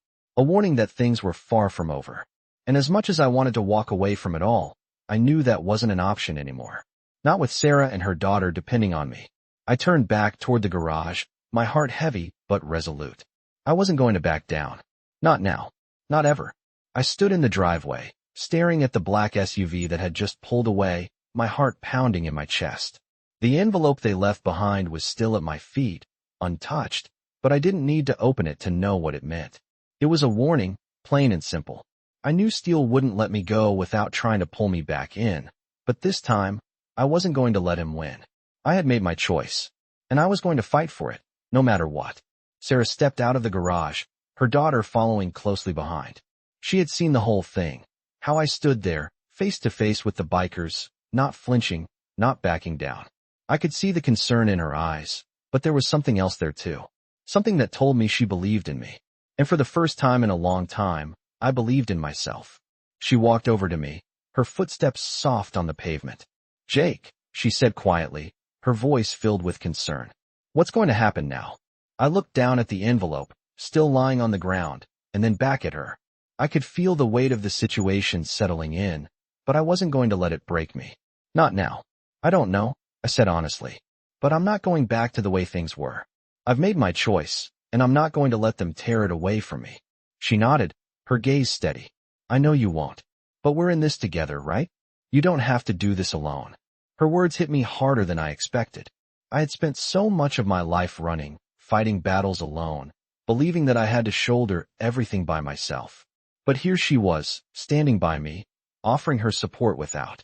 that things were far from over. And as much as I wanted to walk away from it all, I knew that wasn't an option anymore. Not with Sarah and her daughter depending on me. I turned back toward the garage, my heart heavy but resolute. I wasn't going to back down. Not now. Not ever. I stood in the driveway, staring at the black SUV that had just pulled away, my heart pounding in my chest. The envelope they left behind was still at my feet, untouched, but I didn't need to open it to know what it meant. It was a warning, plain and simple. I knew Steele wouldn't let me go without trying to pull me back in, but this time, I wasn't going to let him win. I had made my choice, and I was going to fight for it, no matter what. Sarah stepped out of the garage, her daughter following closely behind. She had seen the whole thing, how I stood there, face to face with the bikers, not flinching, not backing down. I could see the concern in her eyes, but there was something else there too. Something that told me she believed in me. And for the first time in a long time, I believed in myself. She walked over to me, her footsteps soft on the pavement. "Jake," she said quietly, her voice filled with concern. "What's going to happen now?" I looked down at the envelope, still lying on the ground, and then back at her. I could feel the weight of the situation settling in, but I wasn't going to let it break me. "Not now. I don't know," I said honestly. "But I'm not going back to the way things were. I've made my choice, and I'm not going to let them tear it away from me." She nodded, her gaze steady. "I know you won't. But we're in this together, right? You don't have to do this alone." Her words hit me harder than I expected. I had spent so much of my life running, fighting battles alone, believing that I had to shoulder everything by myself. But here she was, standing by me, offering her support without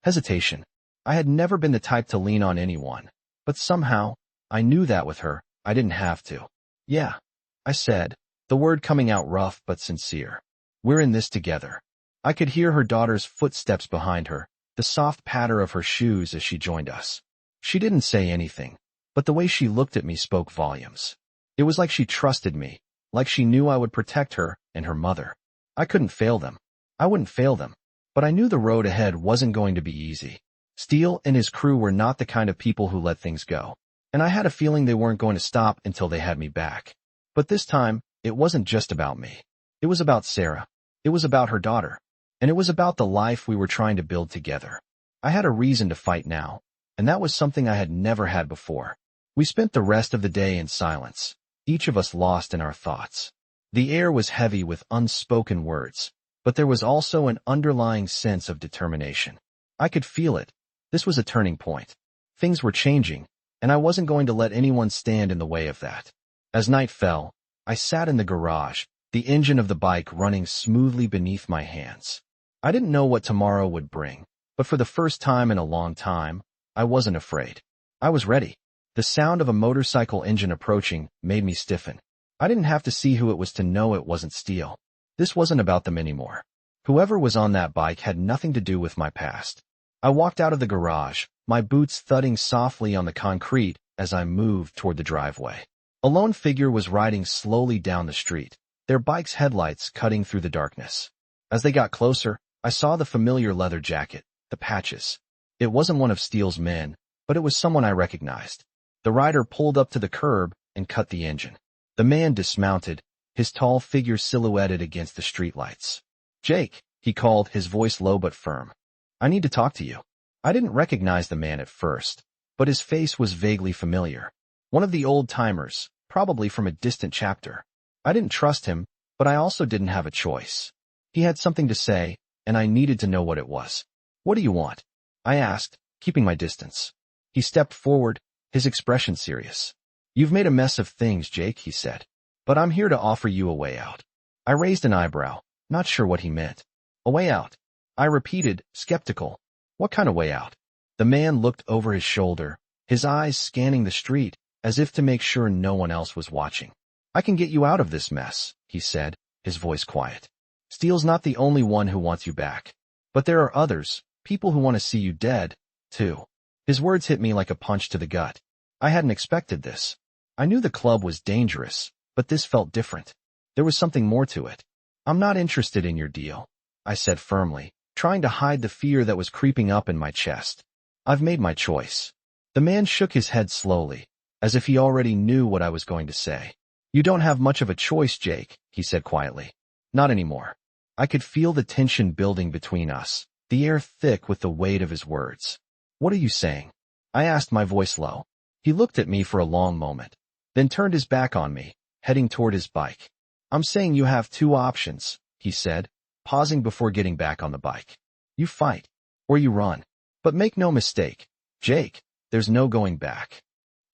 hesitation. I had never been the type to lean on anyone, but somehow, I knew that with her, I didn't have to. "Yeah," I said, the word coming out rough but sincere. "We're in this together." I could hear her daughter's footsteps behind her, the soft patter of her shoes as she joined us. She didn't say anything, but the way she looked at me spoke volumes. It was like she trusted me, like she knew I would protect her and her mother. I couldn't fail them. I wouldn't fail them. But I knew the road ahead wasn't going to be easy. Steele and his crew were not the kind of people who let things go, and I had a feeling they weren't going to stop until they had me back. But this time, it wasn't just about me. It was about Sarah. It was about her daughter. And it was about the life we were trying to build together. I had a reason to fight now, and that was something I had never had before. We spent the rest of the day in silence, each of us lost in our thoughts. The air was heavy with unspoken words, but there was also an underlying sense of determination. I could feel it. This was a turning point. Things were changing, and I wasn't going to let anyone stand in the way of that. As night fell, I sat in the garage, the engine of the bike running smoothly beneath my hands. I didn't know what tomorrow would bring, but for the first time in a long time, I wasn't afraid. I was ready. The sound of a motorcycle engine approaching made me stiffen. I didn't have to see who it was to know it wasn't Steele. This wasn't about them anymore. Whoever was on that bike had nothing to do with my past. I walked out of the garage, my boots thudding softly on the concrete as I moved toward the driveway. A lone figure was riding slowly down the street, their bike's headlights cutting through the darkness. As they got closer, I saw the familiar leather jacket, the patches. It wasn't one of Steele's men, but it was someone I recognized. The rider pulled up to the curb and cut the engine. The man dismounted, his tall figure silhouetted against the streetlights. "Jake," he called, his voice low but firm. "I need to talk to you." I didn't recognize the man at first, but his face was vaguely familiar. One of the old-timers, probably from a distant chapter. I didn't trust him, but I also didn't have a choice. He had something to say, and I needed to know what it was. "What do you want?" I asked, keeping my distance. He stepped forward, his expression serious. "You've made a mess of things, Jake," he said. "But I'm here to offer you a way out." I raised an eyebrow, not sure what he meant. "A way out?" I repeated, skeptical. "What kind of way out?" The man looked over his shoulder, his eyes scanning the street, as if to make sure no one else was watching. "I can get you out of this mess," he said, his voice quiet. "Steele's not the only one who wants you back. But there are others, people who want to see you dead, too." His words hit me like a punch to the gut. I hadn't expected this. I knew the club was dangerous, but this felt different. There was something more to it. "I'm not interested in your deal," I said firmly, trying to hide the fear that was creeping up in my chest. "I've made my choice." The man shook his head slowly, as if he already knew what I was going to say. "You don't have much of a choice, Jake," he said quietly. "Not anymore." I could feel the tension building between us, the air thick with the weight of his words. "What are you saying?" I asked, my voice low. He looked at me for a long moment, then turned his back on me, heading toward his bike. "I'm saying you have two options," he said, pausing before getting back on the bike. "You fight, or you run. But make no mistake, Jake, there's no going back."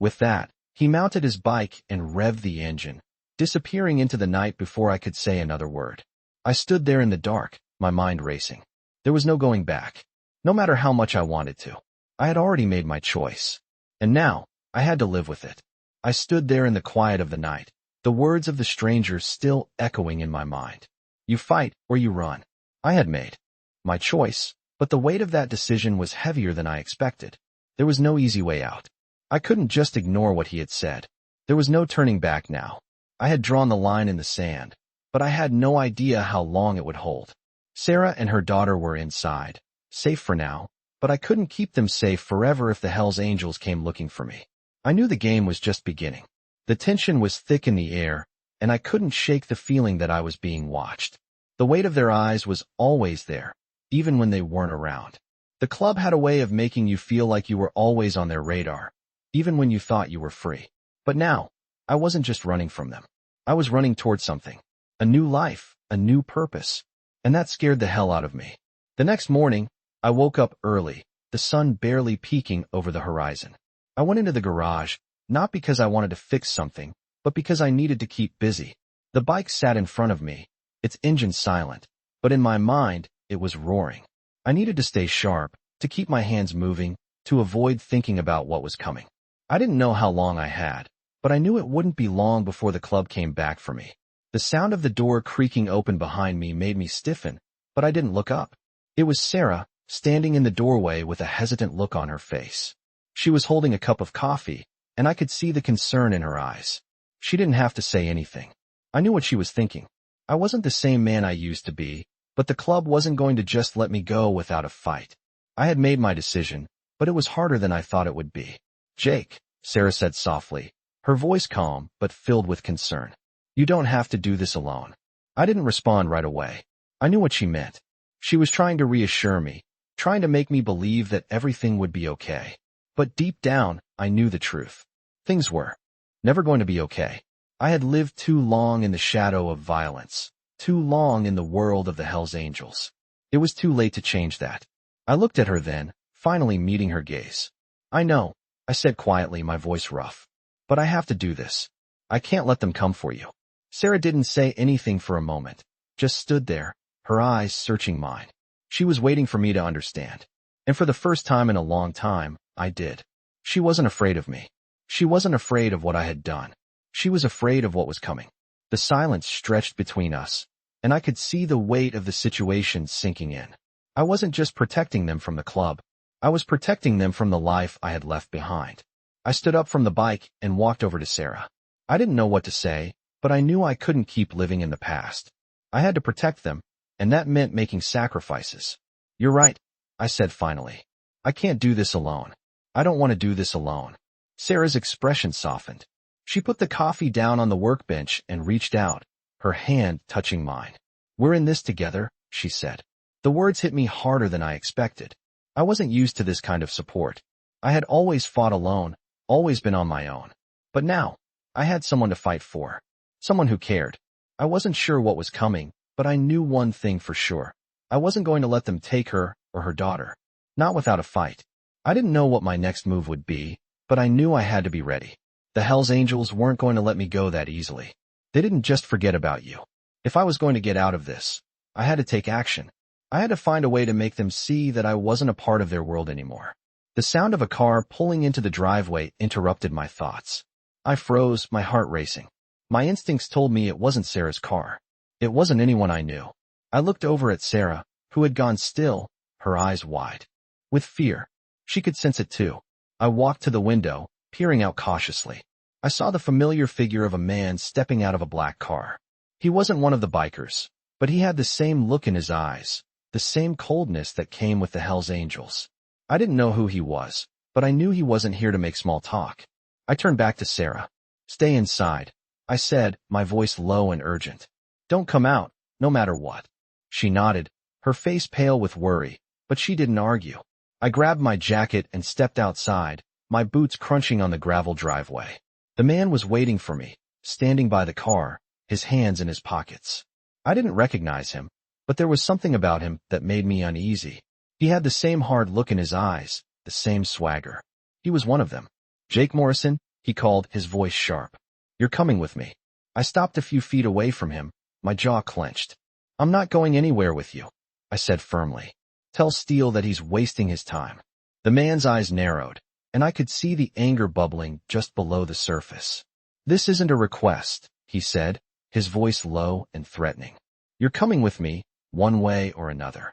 With that, he mounted his bike and revved the engine, disappearing into the night before I could say another word. I stood there in the dark, my mind racing. There was no going back, no matter how much I wanted to. I had already made my choice. And now, I had to live with it. I stood there in the quiet of the night, the words of the stranger still echoing in my mind. You fight or you run. I had made my choice, but the weight of that decision was heavier than I expected. There was no easy way out. I couldn't just ignore what he had said. There was no turning back now. I had drawn the line in the sand, but I had no idea how long it would hold. Sarah and her daughter were inside, safe for now, but I couldn't keep them safe forever if the Hell's Angels came looking for me. I knew the game was just beginning. The tension was thick in the air, and I couldn't shake the feeling that I was being watched. The weight of their eyes was always there, even when they weren't around. The club had a way of making you feel like you were always on their radar, even when you thought you were free. But now, I wasn't just running from them. I was running towards something. A new life, a new purpose. And that scared the hell out of me. The next morning, I woke up early, the sun barely peeking over the horizon. I went into the garage, not because I wanted to fix something, but because I needed to keep busy. The bike sat in front of me, its engine silent, but in my mind, it was roaring. I needed to stay sharp, to keep my hands moving, to avoid thinking about what was coming. I didn't know how long I had, but I knew it wouldn't be long before the club came back for me. The sound of the door creaking open behind me made me stiffen, but I didn't look up. It was Sarah, standing in the doorway with a hesitant look on her face. She was holding a cup of coffee, and I could see the concern in her eyes. She didn't have to say anything. I knew what she was thinking. I wasn't the same man I used to be, but the club wasn't going to just let me go without a fight. I had made my decision, but it was harder than I thought it would be. Jake, Sarah said softly, her voice calm but filled with concern. You don't have to do this alone. I didn't respond right away. I knew what she meant. She was trying to reassure me, trying to make me believe that everything would be okay. But deep down, I knew the truth. Things were never going to be okay. I had lived too long in the shadow of violence, too long in the world of the Hell's Angels. It was too late to change that. I looked at her then, finally meeting her gaze. I know, I said quietly, my voice rough. But I have to do this. I can't let them come for you. Sarah didn't say anything for a moment, just stood there, her eyes searching mine. She was waiting for me to understand. And for the first time in a long time, I did. She wasn't afraid of me. She wasn't afraid of what I had done. She was afraid of what was coming. The silence stretched between us, and I could see the weight of the situation sinking in. I wasn't just protecting them from the club. I was protecting them from the life I had left behind. I stood up from the bike and walked over to Sarah. I didn't know what to say, but I knew I couldn't keep living in the past. I had to protect them, and that meant making sacrifices. You're right, I said finally. I can't do this alone. I don't want to do this alone. Sarah's expression softened. She put the coffee down on the workbench and reached out, her hand touching mine. We're in this together, she said. The words hit me harder than I expected. I wasn't used to this kind of support. I had always fought alone, always been on my own. But now, I had someone to fight for. Someone who cared. I wasn't sure what was coming, but I knew one thing for sure. I wasn't going to let them take her or her daughter. Not without a fight. I didn't know what my next move would be, but I knew I had to be ready. The Hell's Angels weren't going to let me go that easily. They didn't just forget about you. If I was going to get out of this, I had to take action. I had to find a way to make them see that I wasn't a part of their world anymore. The sound of a car pulling into the driveway interrupted my thoughts. I froze, my heart racing. My instincts told me it wasn't Sarah's car. It wasn't anyone I knew. I looked over at Sarah, who had gone still, her eyes wide. With fear. She could sense it too. I walked to the window, peering out cautiously. I saw the familiar figure of a man stepping out of a black car. He wasn't one of the bikers, but he had the same look in his eyes, the same coldness that came with the Hell's Angels. I didn't know who he was, but I knew he wasn't here to make small talk. I turned back to Sarah. Stay inside, I said, my voice low and urgent. Don't come out, no matter what. She nodded, her face pale with worry, but she didn't argue. I grabbed my jacket and stepped outside, my boots crunching on the gravel driveway. The man was waiting for me, standing by the car, his hands in his pockets. I didn't recognize him, but there was something about him that made me uneasy. He had the same hard look in his eyes, the same swagger. He was one of them. Jake Morrison, he called, his voice sharp. You're coming with me. I stopped a few feet away from him, my jaw clenched. I'm not going anywhere with you, I said firmly. Tell Steele that he's wasting his time. The man's eyes narrowed, and I could see the anger bubbling just below the surface. "This isn't a request," he said, his voice low and threatening. "You're coming with me, one way or another."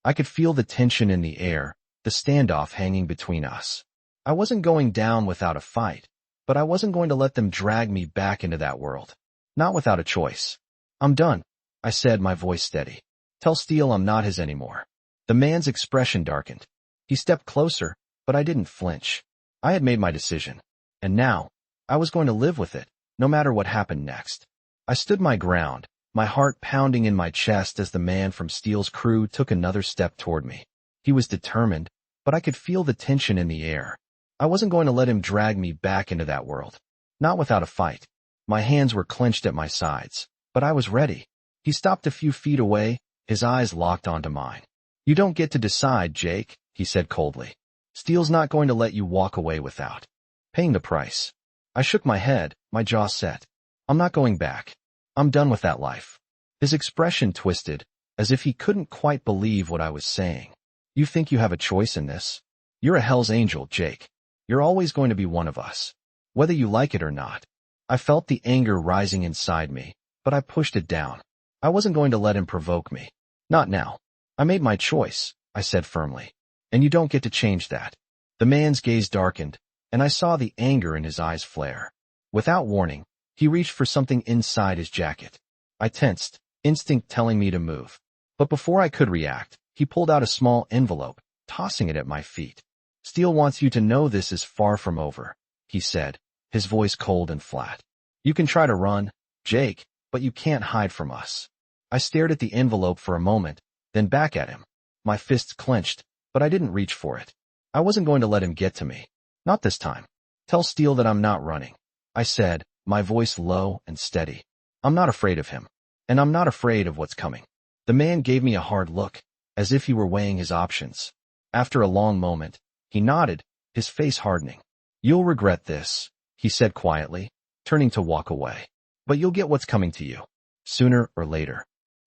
I could feel the tension in the air, the standoff hanging between us. I wasn't going down without a fight, but I wasn't going to let them drag me back into that world. Not without a choice. "I'm done," I said, my voice steady. "Tell Steele I'm not his anymore." The man's expression darkened. He stepped closer, but I didn't flinch. I had made my decision, and now, I was going to live with it, no matter what happened next. I stood my ground, my heart pounding in my chest as the man from Steele's crew took another step toward me. He was determined, but I could feel the tension in the air. I wasn't going to let him drag me back into that world. Not without a fight. My hands were clenched at my sides, but I was ready. He stopped a few feet away, his eyes locked onto mine. "You don't get to decide, Jake," he said coldly. "Steele's not going to let you walk away without paying the price." I shook my head, my jaw set. "I'm not going back. I'm done with that life." His expression twisted, as if he couldn't quite believe what I was saying. "You think you have a choice in this? You're a Hell's Angel, Jake. You're always going to be one of us, whether you like it or not." I felt the anger rising inside me, but I pushed it down. I wasn't going to let him provoke me. "Not now. I made my choice," I said firmly. "And you don't get to change that." The man's gaze darkened, and I saw the anger in his eyes flare. Without warning, he reached for something inside his jacket. I tensed, instinct telling me to move. But before I could react, he pulled out a small envelope, tossing it at my feet. "Steele wants you to know this is far from over," he said, his voice cold and flat. "You can try to run, Jake, but you can't hide from us." I stared at the envelope for a moment, then back at him. My fists clenched, but I didn't reach for it. I wasn't going to let him get to me. Not this time. "Tell Steele that I'm not running," I said, my voice low and steady. "I'm not afraid of him, and I'm not afraid of what's coming." The man gave me a hard look, as if he were weighing his options. After a long moment, he nodded, his face hardening. "You'll regret this," he said quietly, turning to walk away. "But you'll get what's coming to you, sooner or later."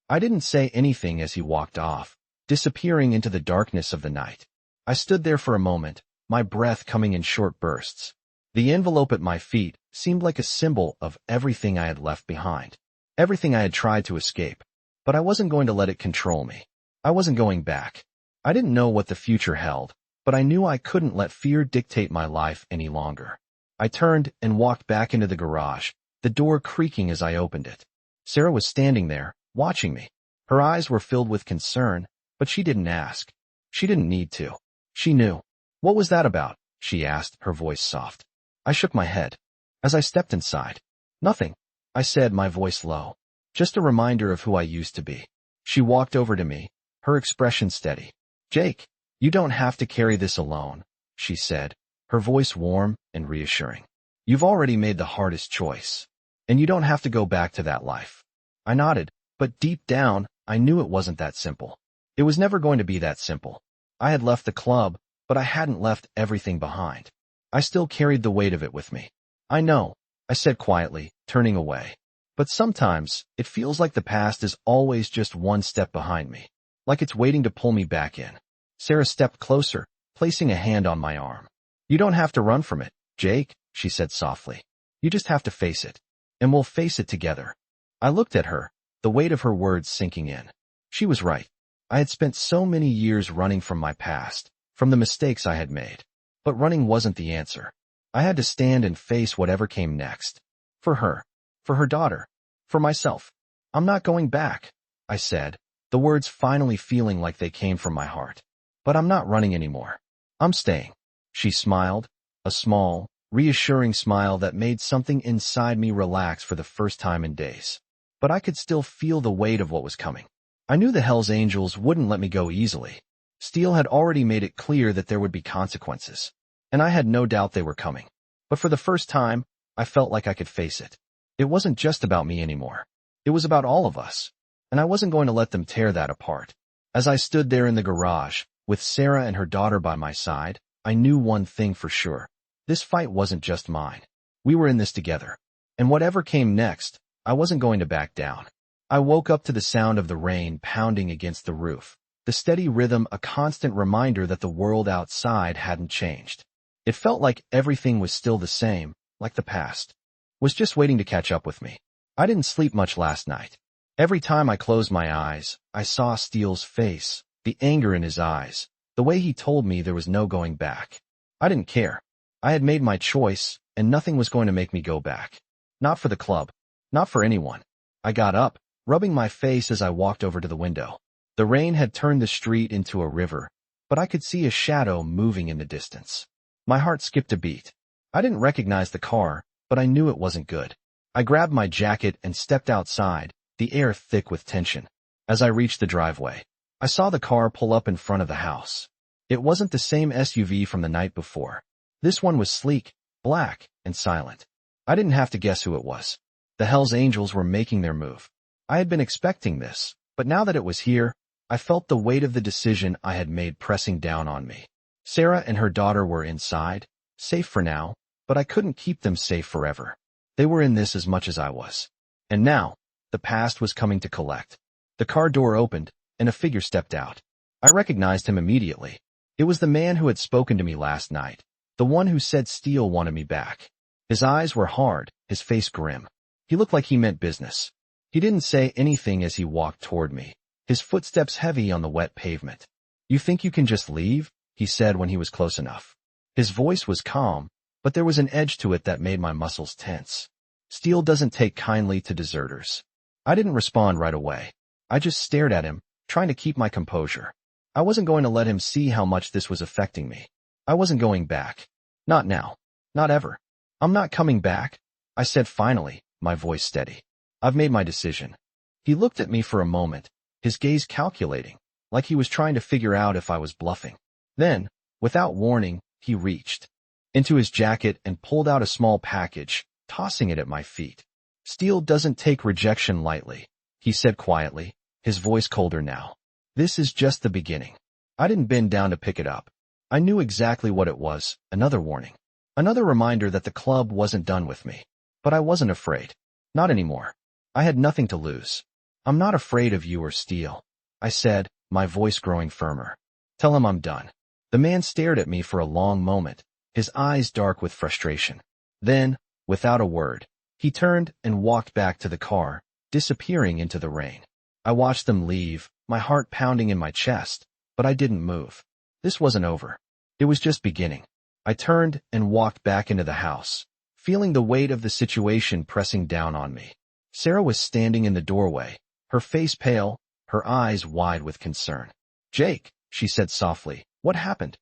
I didn't say anything as he walked off, disappearing into the darkness of the night. I stood there for a moment, my breath coming in short bursts. The envelope at my feet seemed like a symbol of everything I had left behind, everything I had tried to escape. But I wasn't going to let it control me. I wasn't going back. I didn't know what the future held, but I knew I couldn't let fear dictate my life any longer. I turned and walked back into the garage, the door creaking as I opened it. Sarah was standing there, watching me. Her eyes were filled with concern, but she didn't ask. She didn't need to. She knew. "What was that about?" she asked, her voice soft. I shook my head. As I stepped inside, "Nothing," I said, my voice low. "Just a reminder of who I used to be." She walked over to me, her expression steady. "Jake, you don't have to carry this alone," she said, her voice warm and reassuring. "You've already made the hardest choice, and you don't have to go back to that life." I nodded, but deep down, I knew it wasn't that simple. It was never going to be that simple. I had left the club, but I hadn't left everything behind. I still carried the weight of it with me. "I know," I said quietly, turning away. "But sometimes, it feels like the past is always just one step behind me, like it's waiting to pull me back in." Sarah stepped closer, placing a hand on my arm. "You don't have to run from it, Jake," she said softly. "You just have to face it. And we'll face it together." I looked at her, the weight of her words sinking in. She was right. I had spent so many years running from my past, from the mistakes I had made. But running wasn't the answer. I had to stand and face whatever came next. For her daughter, for myself. "I'm not going back," I said, the words finally feeling like they came from my heart. "But I'm not running anymore. I'm staying." She smiled, a small, reassuring smile that made something inside me relax for the first time in days. But I could still feel the weight of what was coming. I knew the Hell's Angels wouldn't let me go easily. Steele had already made it clear that there would be consequences, and I had no doubt they were coming. But for the first time, I felt like I could face it. It wasn't just about me anymore. It was about all of us, and I wasn't going to let them tear that apart. As I stood there in the garage, with Sarah and her daughter by my side, I knew one thing for sure. This fight wasn't just mine. We were in this together. And whatever came next, I wasn't going to back down. I woke up to the sound of the rain pounding against the roof, the steady rhythm a constant reminder that the world outside hadn't changed. It felt like everything was still the same, like the past was just waiting to catch up with me. I didn't sleep much last night. Every time I closed my eyes, I saw Steele's face, the anger in his eyes, the way he told me there was no going back. I didn't care. I had made my choice, and nothing was going to make me go back. Not for the club. Not for anyone. I got up, rubbing my face as I walked over to the window. The rain had turned the street into a river, but I could see a shadow moving in the distance. My heart skipped a beat. I didn't recognize the car, but I knew it wasn't good. I grabbed my jacket and stepped outside, the air thick with tension. As I reached the driveway, I saw the car pull up in front of the house. It wasn't the same SUV from the night before. This one was sleek, black, and silent. I didn't have to guess who it was. The Hells Angels were making their move. I had been expecting this, but now that it was here, I felt the weight of the decision I had made pressing down on me. Sarah and her daughter were inside, safe for now, but I couldn't keep them safe forever. They were in this as much as I was. And now, the past was coming to collect. The car door opened, and a figure stepped out. I recognized him immediately. It was the man who had spoken to me last night, the one who said Steele wanted me back. His eyes were hard, his face grim. He looked like he meant business. He didn't say anything as he walked toward me, his footsteps heavy on the wet pavement. "You think you can just leave?" he said when he was close enough. His voice was calm, but there was an edge to it that made my muscles tense. Steele doesn't take kindly to deserters. I didn't respond right away. I just stared at him, trying to keep my composure. I wasn't going to let him see how much this was affecting me. I wasn't going back. Not now. Not ever. "I'm not coming back," I said finally, my voice steady. "I've made my decision." He looked at me for a moment, his gaze calculating, like he was trying to figure out if I was bluffing. Then, without warning, he reached into his jacket and pulled out a small package, tossing it at my feet. "Steele doesn't take rejection lightly," he said quietly, his voice colder now. "This is just the beginning." I didn't bend down to pick it up. I knew exactly what it was, another warning. Another reminder that the club wasn't done with me. But I wasn't afraid. Not anymore. I had nothing to lose. "I'm not afraid of you or Steele," I said, my voice growing firmer. "Tell him I'm done." The man stared at me for a long moment, his eyes dark with frustration. Then, without a word, he turned and walked back to the car, disappearing into the rain. I watched them leave, my heart pounding in my chest, but I didn't move. This wasn't over. It was just beginning. I turned and walked back into the house, feeling the weight of the situation pressing down on me. Sarah was standing in the doorway, her face pale, her eyes wide with concern. "Jake," she said softly, "what happened?"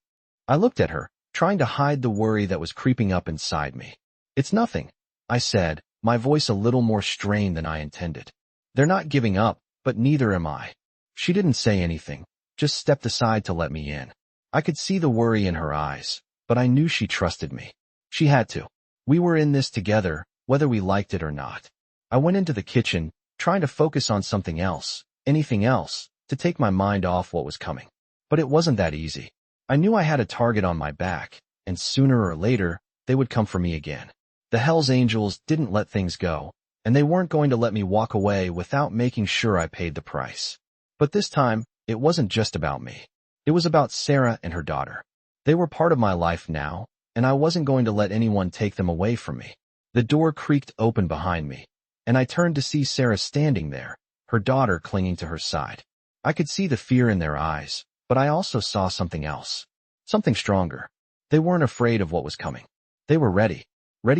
I looked at her, trying to hide the worry that was creeping up inside me. "It's nothing," I said, my voice a little more strained than I intended. "They're not giving up, but neither am I." She didn't say anything, just stepped aside to let me in. I could see the worry in her eyes, but I knew she trusted me. She had to. We were in this together, whether we liked it or not. I went into the kitchen, trying to focus on something else, anything else, to take my mind off what was coming. But it wasn't that easy. I knew I had a target on my back, and sooner or later, they would come for me again. The Hells Angels didn't let things go, and they weren't going to let me walk away without making sure I paid the price. But this time, it wasn't just about me. It was about Sarah and her daughter. They were part of my life now, and I wasn't going to let anyone take them away from me. The door creaked open behind me, and I turned to see Sarah standing there, her daughter clinging to her side. I could see the fear in their eyes, but I also saw something else. Something stronger. They weren't afraid of what was coming. They were ready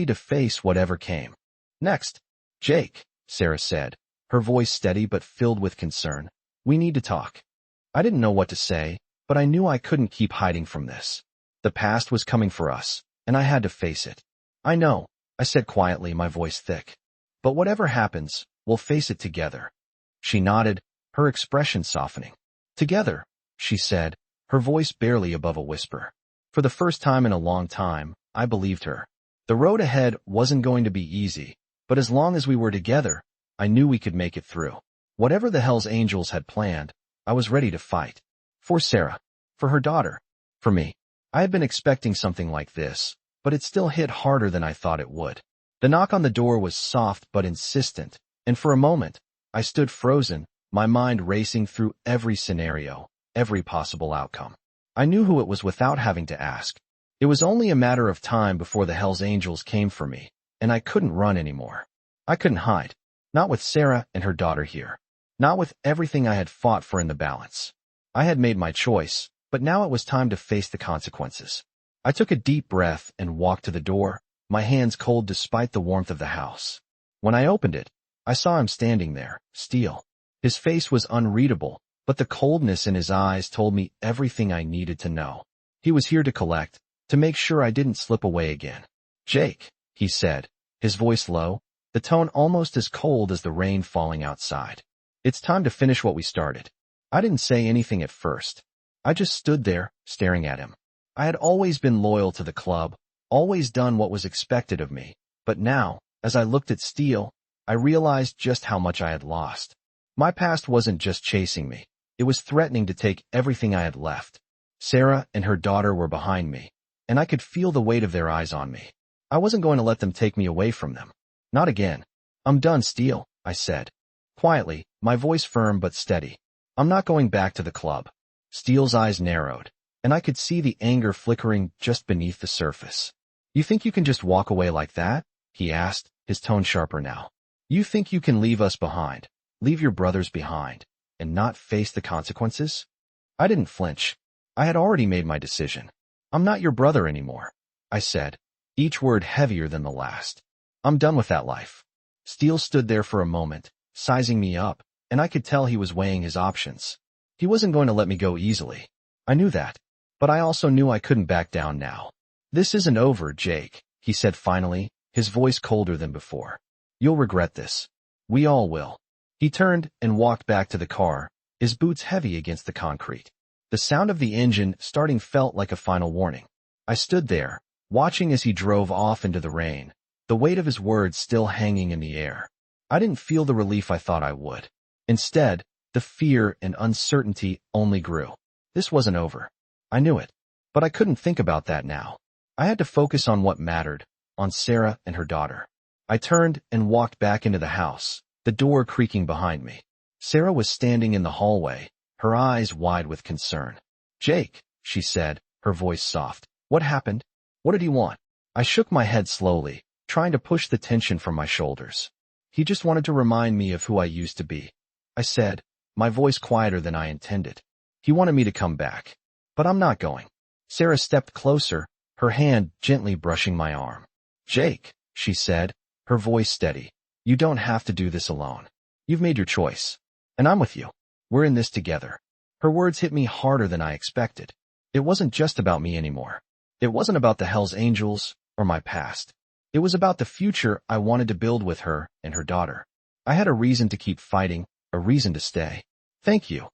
to face whatever came. "Next, Jake," Sarah said, her voice steady but filled with concern. "We need to talk." I didn't know what to say, but I knew I couldn't keep hiding from this. The past was coming for us, and I had to face it. "I know," I said quietly, my voice thick. "But whatever happens, we'll face it together." She nodded, her expression softening. "Together," she said, her voice barely above a whisper. For the first time in a long time, I believed her. The road ahead wasn't going to be easy, but as long as we were together, I knew we could make it through. Whatever the Hells Angels had planned, I was ready to fight. For Sarah. For her daughter. For me. I had been expecting something like this, but it still hit harder than I thought it would. The knock on the door was soft but insistent, and for a moment, I stood frozen, my mind racing through every scenario. every possible outcome. I knew who it was without having to ask. It was only a matter of time before the Hells Angels came for me, and I couldn't run anymore. I couldn't hide. Not with Sarah and her daughter here. Not with everything I had fought for in the balance. I had made my choice, but now it was time to face the consequences. I took a deep breath and walked to the door, my hands cold despite the warmth of the house. When I opened it, I saw him standing there, Steele. His face was unreadable, but the coldness in his eyes told me everything I needed to know. He was here to collect, to make sure I didn't slip away again. "Jake," he said, his voice low, the tone almost as cold as the rain falling outside. "It's time to finish what we started." I didn't say anything at first. I just stood there, staring at him. I had always been loyal to the club, always done what was expected of me, but now, as I looked at Steele, I realized just how much I had lost. My past wasn't just chasing me. It was threatening to take everything I had left. Sarah and her daughter were behind me, and I could feel the weight of their eyes on me. I wasn't going to let them take me away from them. Not again. "I'm done, Steele," I said. Quietly, my voice firm but steady. "I'm not going back to the club." Steele's eyes narrowed, and I could see the anger flickering just beneath the surface. "You think you can just walk away like that?" he asked, his tone sharper now. "You think you can leave us behind, leave your brothers behind, and not face the consequences?" I didn't flinch. I had already made my decision. "I'm not your brother anymore," I said, each word heavier than the last. "I'm done with that life." Steele stood there for a moment, sizing me up, and I could tell he was weighing his options. He wasn't going to let me go easily. I knew that, but I also knew I couldn't back down now. "This isn't over, Jake," he said finally, his voice colder than before. "You'll regret this. We all will." He turned and walked back to the car, his boots heavy against the concrete. The sound of the engine starting felt like a final warning. I stood there, watching as he drove off into the rain, the weight of his words still hanging in the air. I didn't feel the relief I thought I would. Instead, the fear and uncertainty only grew. This wasn't over. I knew it. But I couldn't think about that now. I had to focus on what mattered, on Sarah and her daughter. I turned and walked back into the house, the door creaking behind me. Sarah was standing in the hallway, her eyes wide with concern. "Jake," she said, her voice soft. "What happened? What did he want?" I shook my head slowly, trying to push the tension from my shoulders. "He just wanted to remind me of who I used to be," I said, my voice quieter than I intended. "He wanted me to come back. But I'm not going." Sarah stepped closer, her hand gently brushing my arm. "Jake," she said, her voice steady. "You don't have to do this alone. You've made your choice. And I'm with you. We're in this together." Her words hit me harder than I expected. It wasn't just about me anymore. It wasn't about the Hells Angels or my past. It was about the future I wanted to build with her and her daughter. I had a reason to keep fighting, a reason to stay. "Thank you,"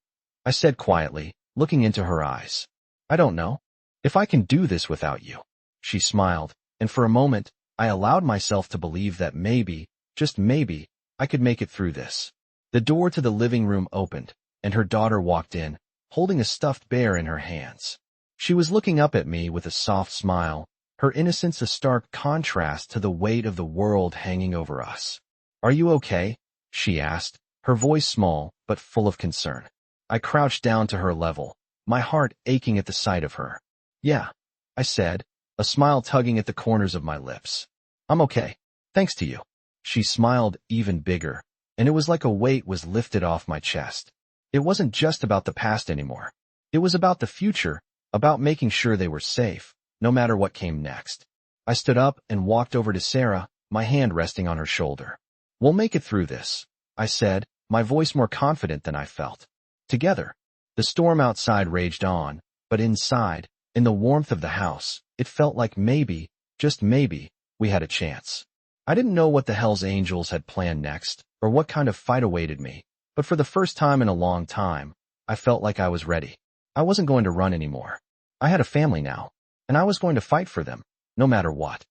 I said quietly, looking into her eyes. "I don't know if I can do this without you." She smiled, and for a moment, I allowed myself to believe that maybe, just maybe, I could make it through this. The door to the living room opened, and her daughter walked in, holding a stuffed bear in her hands. She was looking up at me with a soft smile, her innocence a stark contrast to the weight of the world hanging over us. "Are you okay?" she asked, her voice small but full of concern. I crouched down to her level, my heart aching at the sight of her. "Yeah," I said, a smile tugging at the corners of my lips. "I'm okay, thanks to you." She smiled even bigger, and it was like a weight was lifted off my chest. It wasn't just about the past anymore. It was about the future, about making sure they were safe, no matter what came next. I stood up and walked over to Sarah, my hand resting on her shoulder. "We'll make it through this," I said, my voice more confident than I felt. Together. The storm outside raged on, but inside, in the warmth of the house, it felt like maybe, just maybe, we had a chance. I didn't know what the Hells Angels had planned next, or what kind of fight awaited me, but for the first time in a long time, I felt like I was ready. I wasn't going to run anymore. I had a family now, and I was going to fight for them, no matter what.